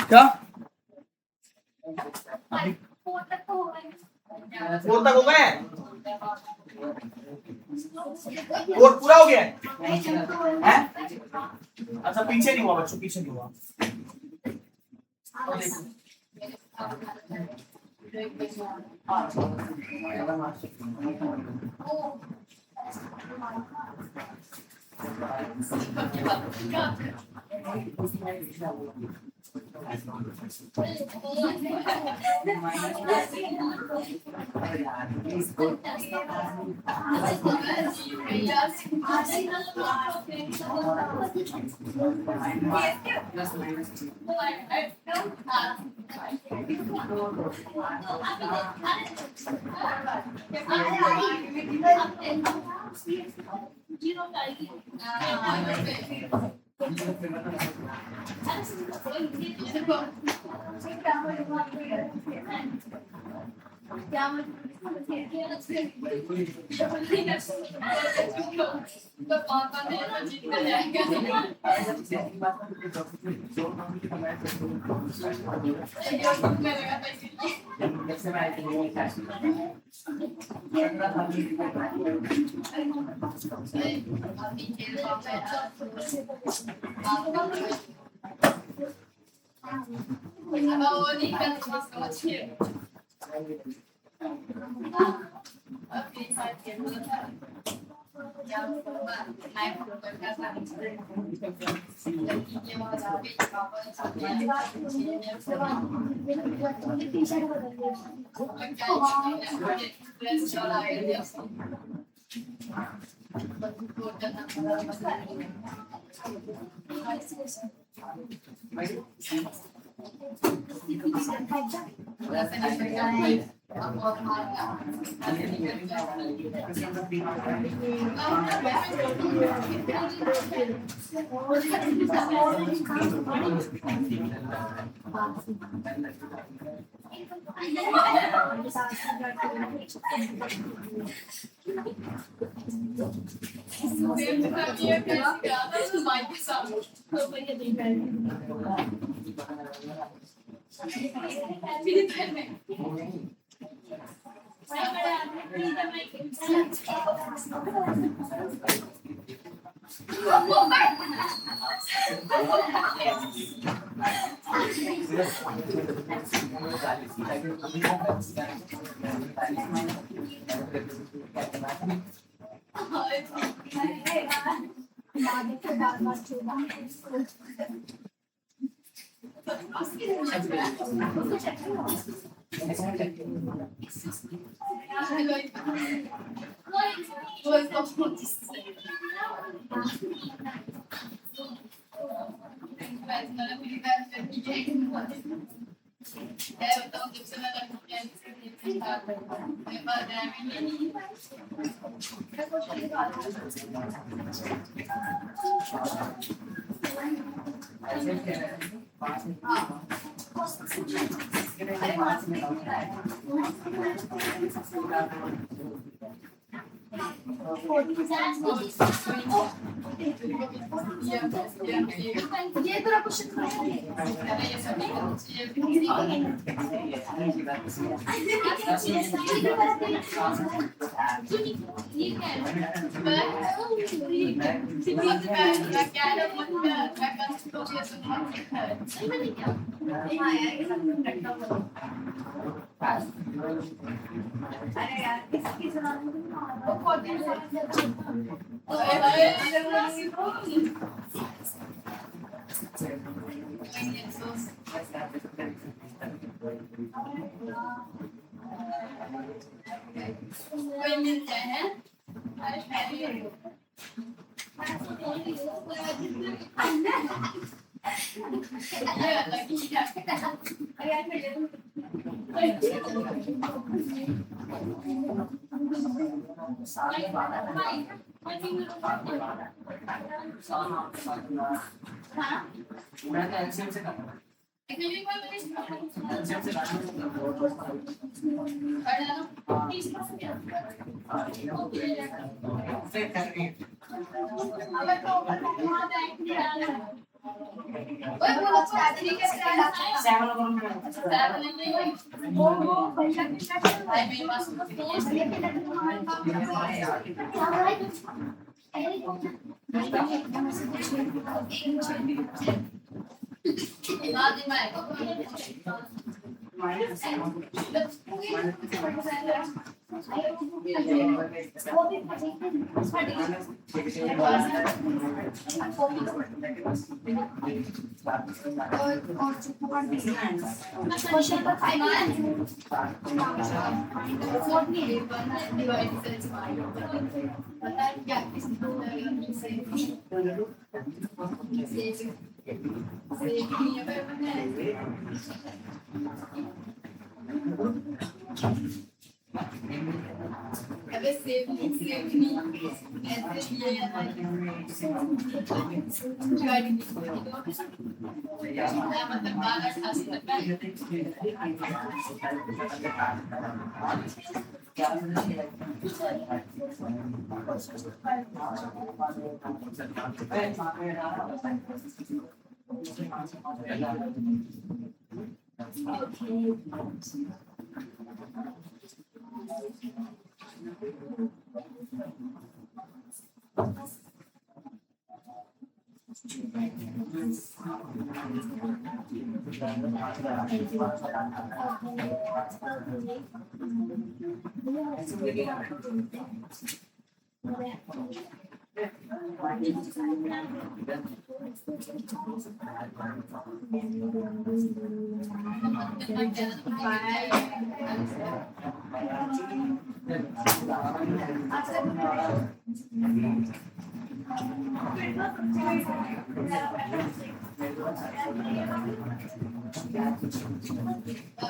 क्या फोर तक हो गए फोर पूरा हो गया है अच्छा पीछे नहीं हुआ बच्चों पीछे नहीं हुआ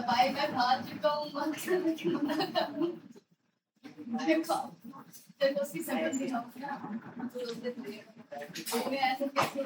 भाई मैं खा चुका हूँ मत अरे खा तेरे उसकी समझ नहीं मैं ऐसे कैसे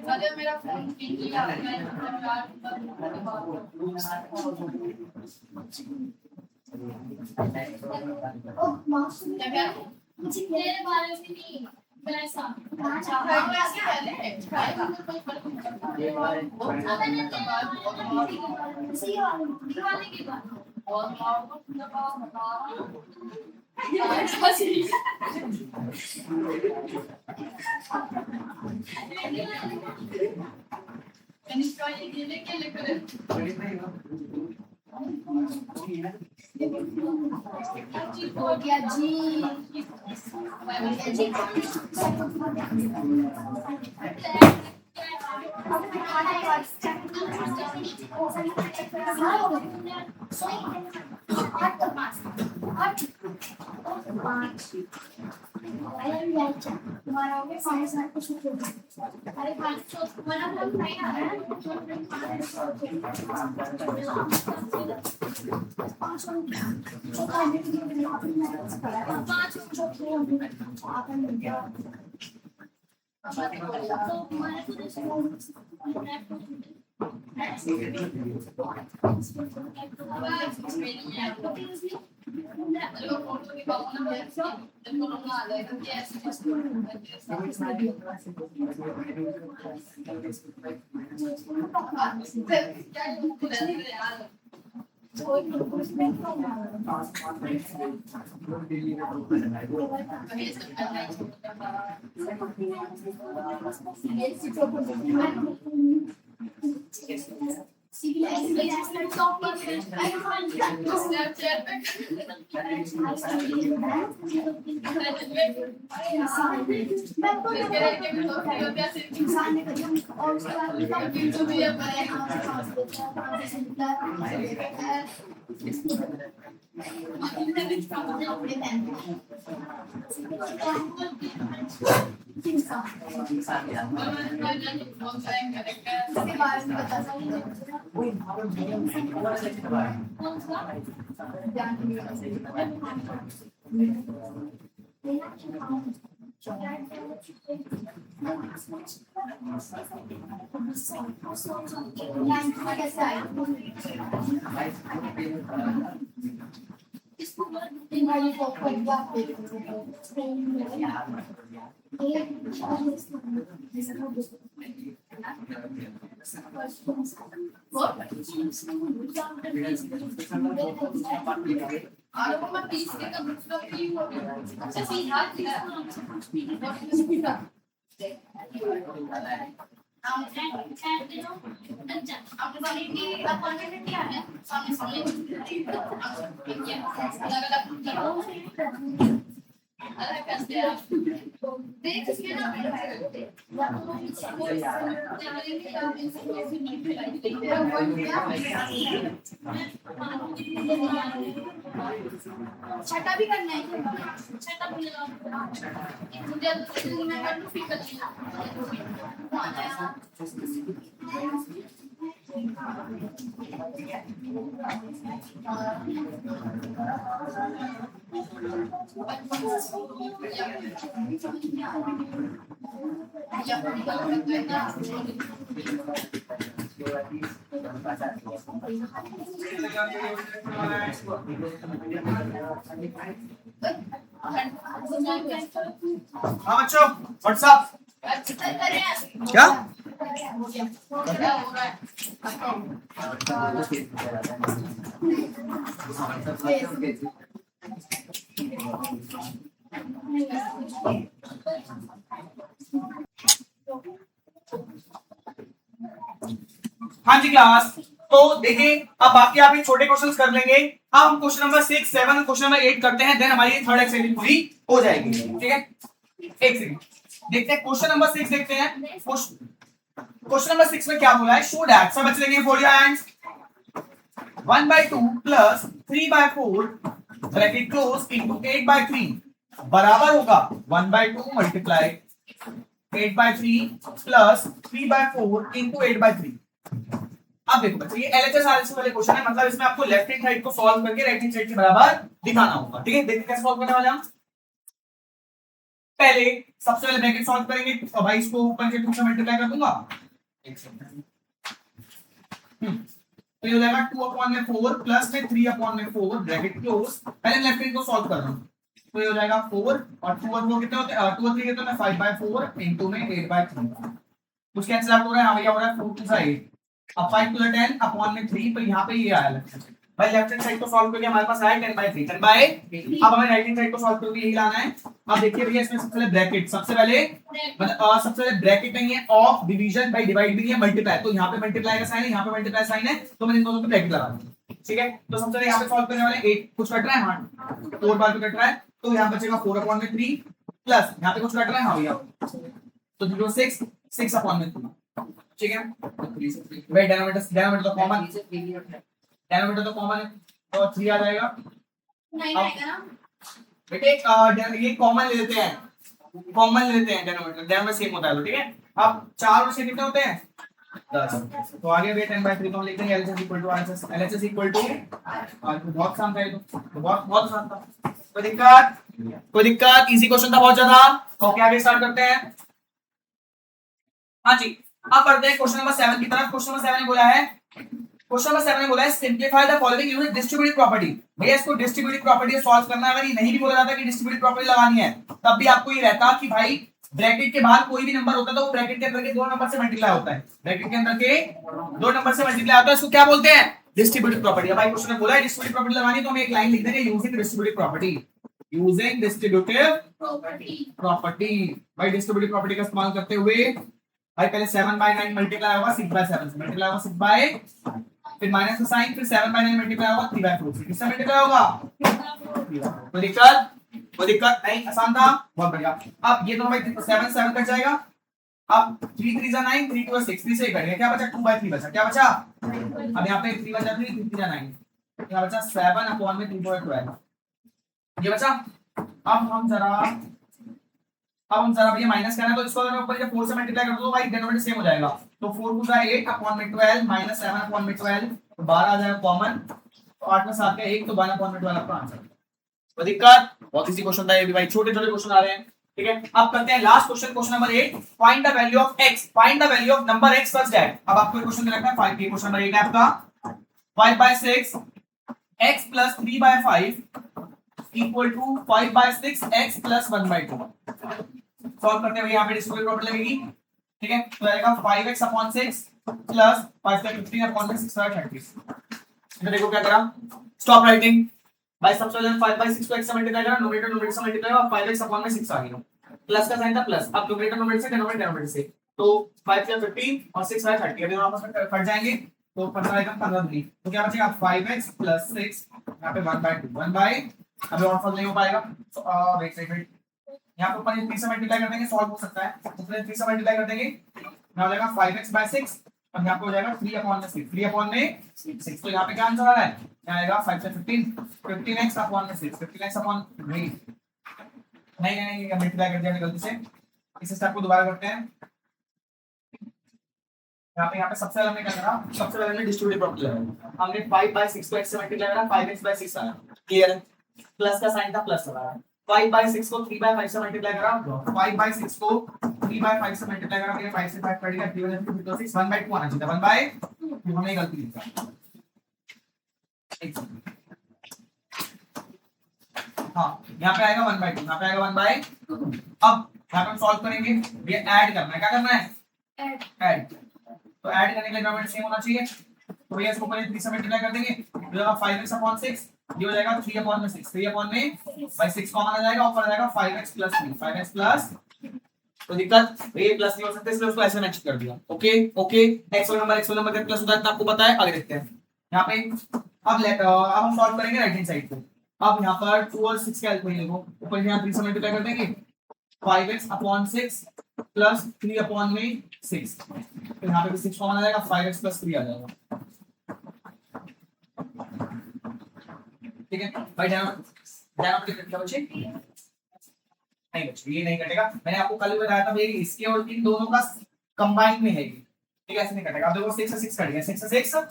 अरे मेरा फोन मेरे बारे में नहीं वैसा इसके बारे में बता सकते छठा भी करना है छठा भी मुझे मैं कर लूं फिर हाँ बच्चों व्हाट्सअप क्या हाँ जी क्लास। तो देखिए अब बाकी आप ये छोटे क्वेश्चंस कर लेंगे। अब हम क्वेश्चन नंबर 6, 7 क्वेश्चन नंबर 8 करते हैं, देन हमारी थर्ड एक्सरसाइज पूरी हो जाएगी। ठीक है, एक सेकंड देखते हैं क्वेश्चन नंबर 6 देखते हैं। क्वेश्चन नंबर 6 में क्या बोला है, शो दैट सब बच्चे लेंगे for your hands 1/2 plus 3/4 bracket close into 8/3 बराबर होगा 1/2 मल्टीप्लाई 8/3 प्लस 3/4 इनटू 8/3। अब देखो बच्चे ये एलएचएस आरएचएस वाले क्वेश्चन है, मतलब इसमें आपको लेफ्ट हैंड साइड को सॉल्व करके राइट हैंड साइड के बराबर दिखाना होगा। ठीक है, देखते कैसे सॉल्व करने वाले हम। पहले सबसे पहले ब्रैकेट सॉल्व करेंगे, तो भाई इसको ऊपर के 2 से मल्टीप्लाई कर दूंगा। एक सेकंड, तो ये हो जाएगा 2/4 प्लस में 3/4 ब्रैकेट क्लोज। पहले लेफ्ट हैंड को सॉल्व कर रहा हूं, तो ये हो जाएगा 4 और 2 और 4 कितने होते हैं, 2 और 3 कितने होते हैं 5/4 इनटू में 8/3। कुछ कैंसिल आउट हो रहा है, हां भैया हो रहा है 4 2 8। अब 5 to the 10 अपॉन में 3, पर यहाँ पे ये आया भाई लेफ्ट हैंड साइड को सॉल्व करके हमारे पास आया 10/3 10/3। अब हमें राइट हैंड साइड को सॉल्व करके यही लाना है। अब देखिए भैया इसमें सबसे पहले ब्रैकेट, सबसे पहले मतलब सबसे पहले ब्रैकेट नहीं है, ऑफ डिवीजन बाय डिवाइड भी नहीं है, मल्टीप्लाई। तो यहाँ पे मल्टीप्लाई का साइन है, यहाँ पे मल्टीप्लाई साइन है, तो मैंने इन दोनों पे ब्रैकेट लगा दिया। ठीक है, तो सबसे पहले यहाँ पे सॉल्व करने वाले 8 कुछ कट रहा है, हां 4 बार पे कट रहा है, तो यहाँ बचेगा 4/3 प्लस यहाँ पे कुछ कट रहा है, हां भैया तो 06 6/3। ठीक है, भाई डिनोमिनेटर तो कॉमन, डिनोमिनेटर तो कॉमन है, तो 3 आ जाएगा। नहीं आएगा ना बेटे ये कॉमन ले लेते हैं, कॉमन ले लेते हैं, डिनोमिनेटर सेम होता है। ठीक है, अब 4 और 6 कितने होते हैं 10। तो आगे भी 10/3 तो हम लिख देंगे LHS equal to RHS, LHS equal to बहुत आसान था ये, तो बहुत आसान था। कोई दिक्कत इजी क्वेश्चन था बहुत ज्यादा। तो क्या आगे स्टार्ट करते हैं। हाँ जी, अब पढ़ते हैं क्वेश्चन नंबर 7 की तरफ। क्वेश्चन नंबर 7 ने बोला है simplify the following using distributive property. भैया इसको डिस्ट्रीब्यूटिव प्रॉपर्टी सॉल्व करना है। अगर ये नहीं भी बोला जाता कि डिस्ट्रीब्यूटिव प्रॉपर्टी लगानी है, तब भी आपको ये रहता कि भाई ब्रैकेट के बाहर कोई भी नंबर होता है तो वो ब्रैकेट के अंदर के 2 नंबर से मल्टीप्लाई होता है, ब्रैकेट के अंदर के 2 नंबर से मल्टीप्लाई होता है, इसको क्या बोलते हैं डिस्ट्रीब्यूटिव प्रॉपर्टी। भाई क्वेश्चन में बोला है डिस्ट्रीब्यूटिव प्रॉपर्टी लगानी, तो हम एक लाइन लिख देंगे using distributive property, using distributive property. भाई डिस्ट्रीब्यूटिव प्रॉपर्टी का इस्तेमाल करते हुए भाई पहले 7/9 मल्टीप्लाई होगा 6/7 से, मल्टीप्लाई होगा 6 बाय, फिर माइनस का साइन, फिर 7/9 मल्टीप्लाई होगा 3/4 से, किससे मल्टीप्लाई होगा, कोई दिक्कत नहीं, आसान था, बहुत बढ़िया। अब ये तो भाई 7 7 कट जाएगा। अब 3 3 9 3 2 6 3 से कट गया, क्या बचा 2/3 बचा, क्या बचा, अब यहाँ पे 3 बचा 3 3 9 यहाँ बचा 7 अपॉन में 3/12 ये बचा। अब हम जरा भैया माइनस करना है तो इसको अगर ऊपर जब 4 से मल्टीप्लाई कर दो तो भाई डिनोमिनेटर सेम हो जाएगा। तो 4 को 8 अपॉन में 12 माइनस 7 अपॉन में 12 तो 12 आ जाएगा कॉमन। तो 8 में 7 का 1 तो 12 अपॉन में 12 आपका आंसर। तो दिक्कत बहुत इजी क्वेश्चन था ये भी भाई, छोटे छोटे क्वेश्चन आ रहे हैं। ठीक है, अब करते हैं last question, question number 8। Find the value of x, find the value of number x such that. अब आपको क्वेश्चन दे रखा है 5, ये क्वेश्चन नंबर 8 है आपका। 5/6 x plus 3/5 equal to 5/6 x plus 1/2। Solve करते हैं, यहाँ पे डिस्ट्रीब्यूटिव प्रॉपर्टी लगेगी। ठीक है, तो आएगा 5x upon 6 प्लस 5 का 15 upon में 6/30। इधर देखो क्या करा, स्टॉप राइटिंग भाई। सबसे पहले 5/6 को x से मल्टीप्लाई करा, न्यूमरेटर न्यूमरेटर से मल्टीप्लाई और 5x upon में 6 आ गया। प्लस का साइन था प्लस, अब न्यूमरेटर न्यूमरेटर से डिनोमिनेटर डिनोमिनेटर से, तो 5 का 15 और 6/30 अभी आपस में कट जाएंगे तो 15 एकम 15 दूनी, तो क्या बचेगा 5x + 6 यहाँ पे 1/2 1/, अभी और सॉल्व नहीं हो पाएगा। वेट वेट, यहाँ पे ऊपर 3 से मल्टीप्लाई कर देंगे, सॉल्व हो सकता है। ऊपर 3 से मल्टीप्लाई कर देंगे, यहाँ हो जाएगा 5x/6 और यहाँ पे हो जाएगा 3 upon में 6 3 upon में 6। तो यहाँ पे क्या आंसर आ रहा है, यहाँ आएगा 5 से 15 15x upon में 6 15x upon नहीं मल्टीप्लाई कर दिया हमने गलती से। इस स्टेप को दोबारा करते हैं। यहाँ पे सबसे पहले हमने क्या करा, सबसे पहले हमने डिस्ट्रीब्यूटिव प्रॉपर्टी लगाई। हमने 5/6 को x से मल्टीप्लाई करा, 5x/6 आया, क्लियर है। प्लस का साइन था प्लस आया। 5/6 को 3/5 से मल्टीप्लाई करा, 5/6 को 3/5 से मल्टीप्लाई करा, फिर 5 से 5 कट गया, 3 तो 6 1/2 आना चाहिए, 1/2 हमने गलती लिखा। हाँ, यहाँ पे आएगा 1/2, यहाँ पे आएगा 1/2। अब यहाँ पे हम सॉल्व करेंगे, ये ऐड करना है, क्या करना है ऐड। तो ऐड करने के लिए डिनोमिनेटर सेम होना चाहिए, तो भैया इसको पहले 3 से मल्टीप्लाई कर देंगे, ये होगा 5x upon 6, ये हो जाएगा 3 upon में 6 3 upon में by 6 कॉमन आ जाएगा, ऊपर आ जाएगा 5x + 3 5x प्लस, तो दिक्कत ये प्लस नहीं हो सकता इसलिए उसको ऐसे मैच कर दिया। ओके x नंबर का प्लस होता है इतना आपको पता है। आगे देखते हैं यहाँ पे, अब हम सॉल्व करेंगे राइट हैंड साइड को। अब यहाँ पर 2 और 6 का हेल्प देखो, ऊपर यहाँ 3 से मल्टीप्लाई कर देंगे, 5x upon 6 प्लस 3 upon में 6, तो यहाँ पे भी 6 कॉमन आ जाएगा, 5x + 3 आ जाएगा। ठीक है भाई, क्या बचे नहीं बचे, ये नहीं कटेगा। मैंने आपको कल भी बताया था भाई इसके और इन दोनों का कंबाइन में है ये, ठीक है, ऐसे नहीं कटेगा। अब देखो 6 से 6 कट गया, 6 से 6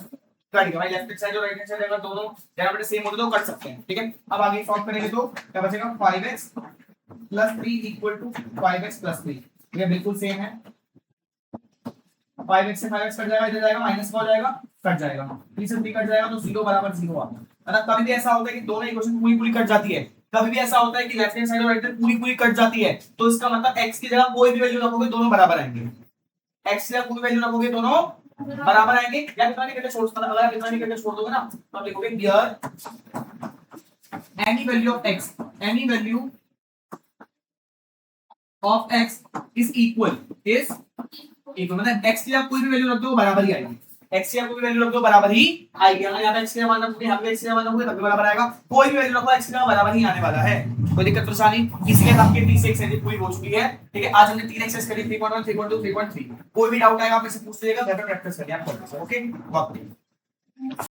कट गया भाई, लेफ्ट हैंड साइड और राइट हैंड साइड अगर दोनों डेरिवेटिव सेम हो तो कट सकते हैं। ठीक है, अब आगे सॉल्व करेंगे तो क्या बचेगा 5x + 3 = 5x + 3, ये बिल्कुल सेम है। 5x से 5x कट जाएगा, इधर जाएगा माइनस का हो जाएगा, कट जाएगा, 3 से 3 कट जाएगा तो 0 = 0 आ। मतलब कभी भी ऐसा होता है कि दोनों इक्वेशन पूरी कट जाती है, कभी भी ऐसा होता है कि लेफ्ट हैंड साइड और राइट हैंड पूरी कट जाती है, तो इसका मतलब x की जगह कोई भी वैल्यू रखोगे दोनों बराबर आएंगे, x की जगह कोई वैल्यू रखोगे दोनों बराबर आएंगे। या कितना नहीं करके छोड़ सकता, अगर आप कितना नहीं करके छोड़ दोगे ना तो आप लिखोगे here any value of x, any value of x is equal मतलब x की जगह कोई भी वैल्यू रख दो बराबर ही आएगी, x की जगह कोई भी वैल्यू रख दो बराबर ही आएगी। अगर यहाँ पे x की जगह मान रखोगे, यहाँ पे x की जगह मान रखोगे तब भी बराबर आएगा, कोई भी वैल्यू रखो x की जगह बराबर ही आने वाला है। कोई दिक्कत परेशानी, इसलिए आपके 30 एक्सरसाइज पूरी हो चुकी है। ठीक है, आज हमने 3 एक्सरसाइज करी, 3.1 3.2 3.3। कोई भी डाउट आएगा आप मुझसे पूछ लीजिएगा, घर पे प्रैक्टिस करिए आप। ओके,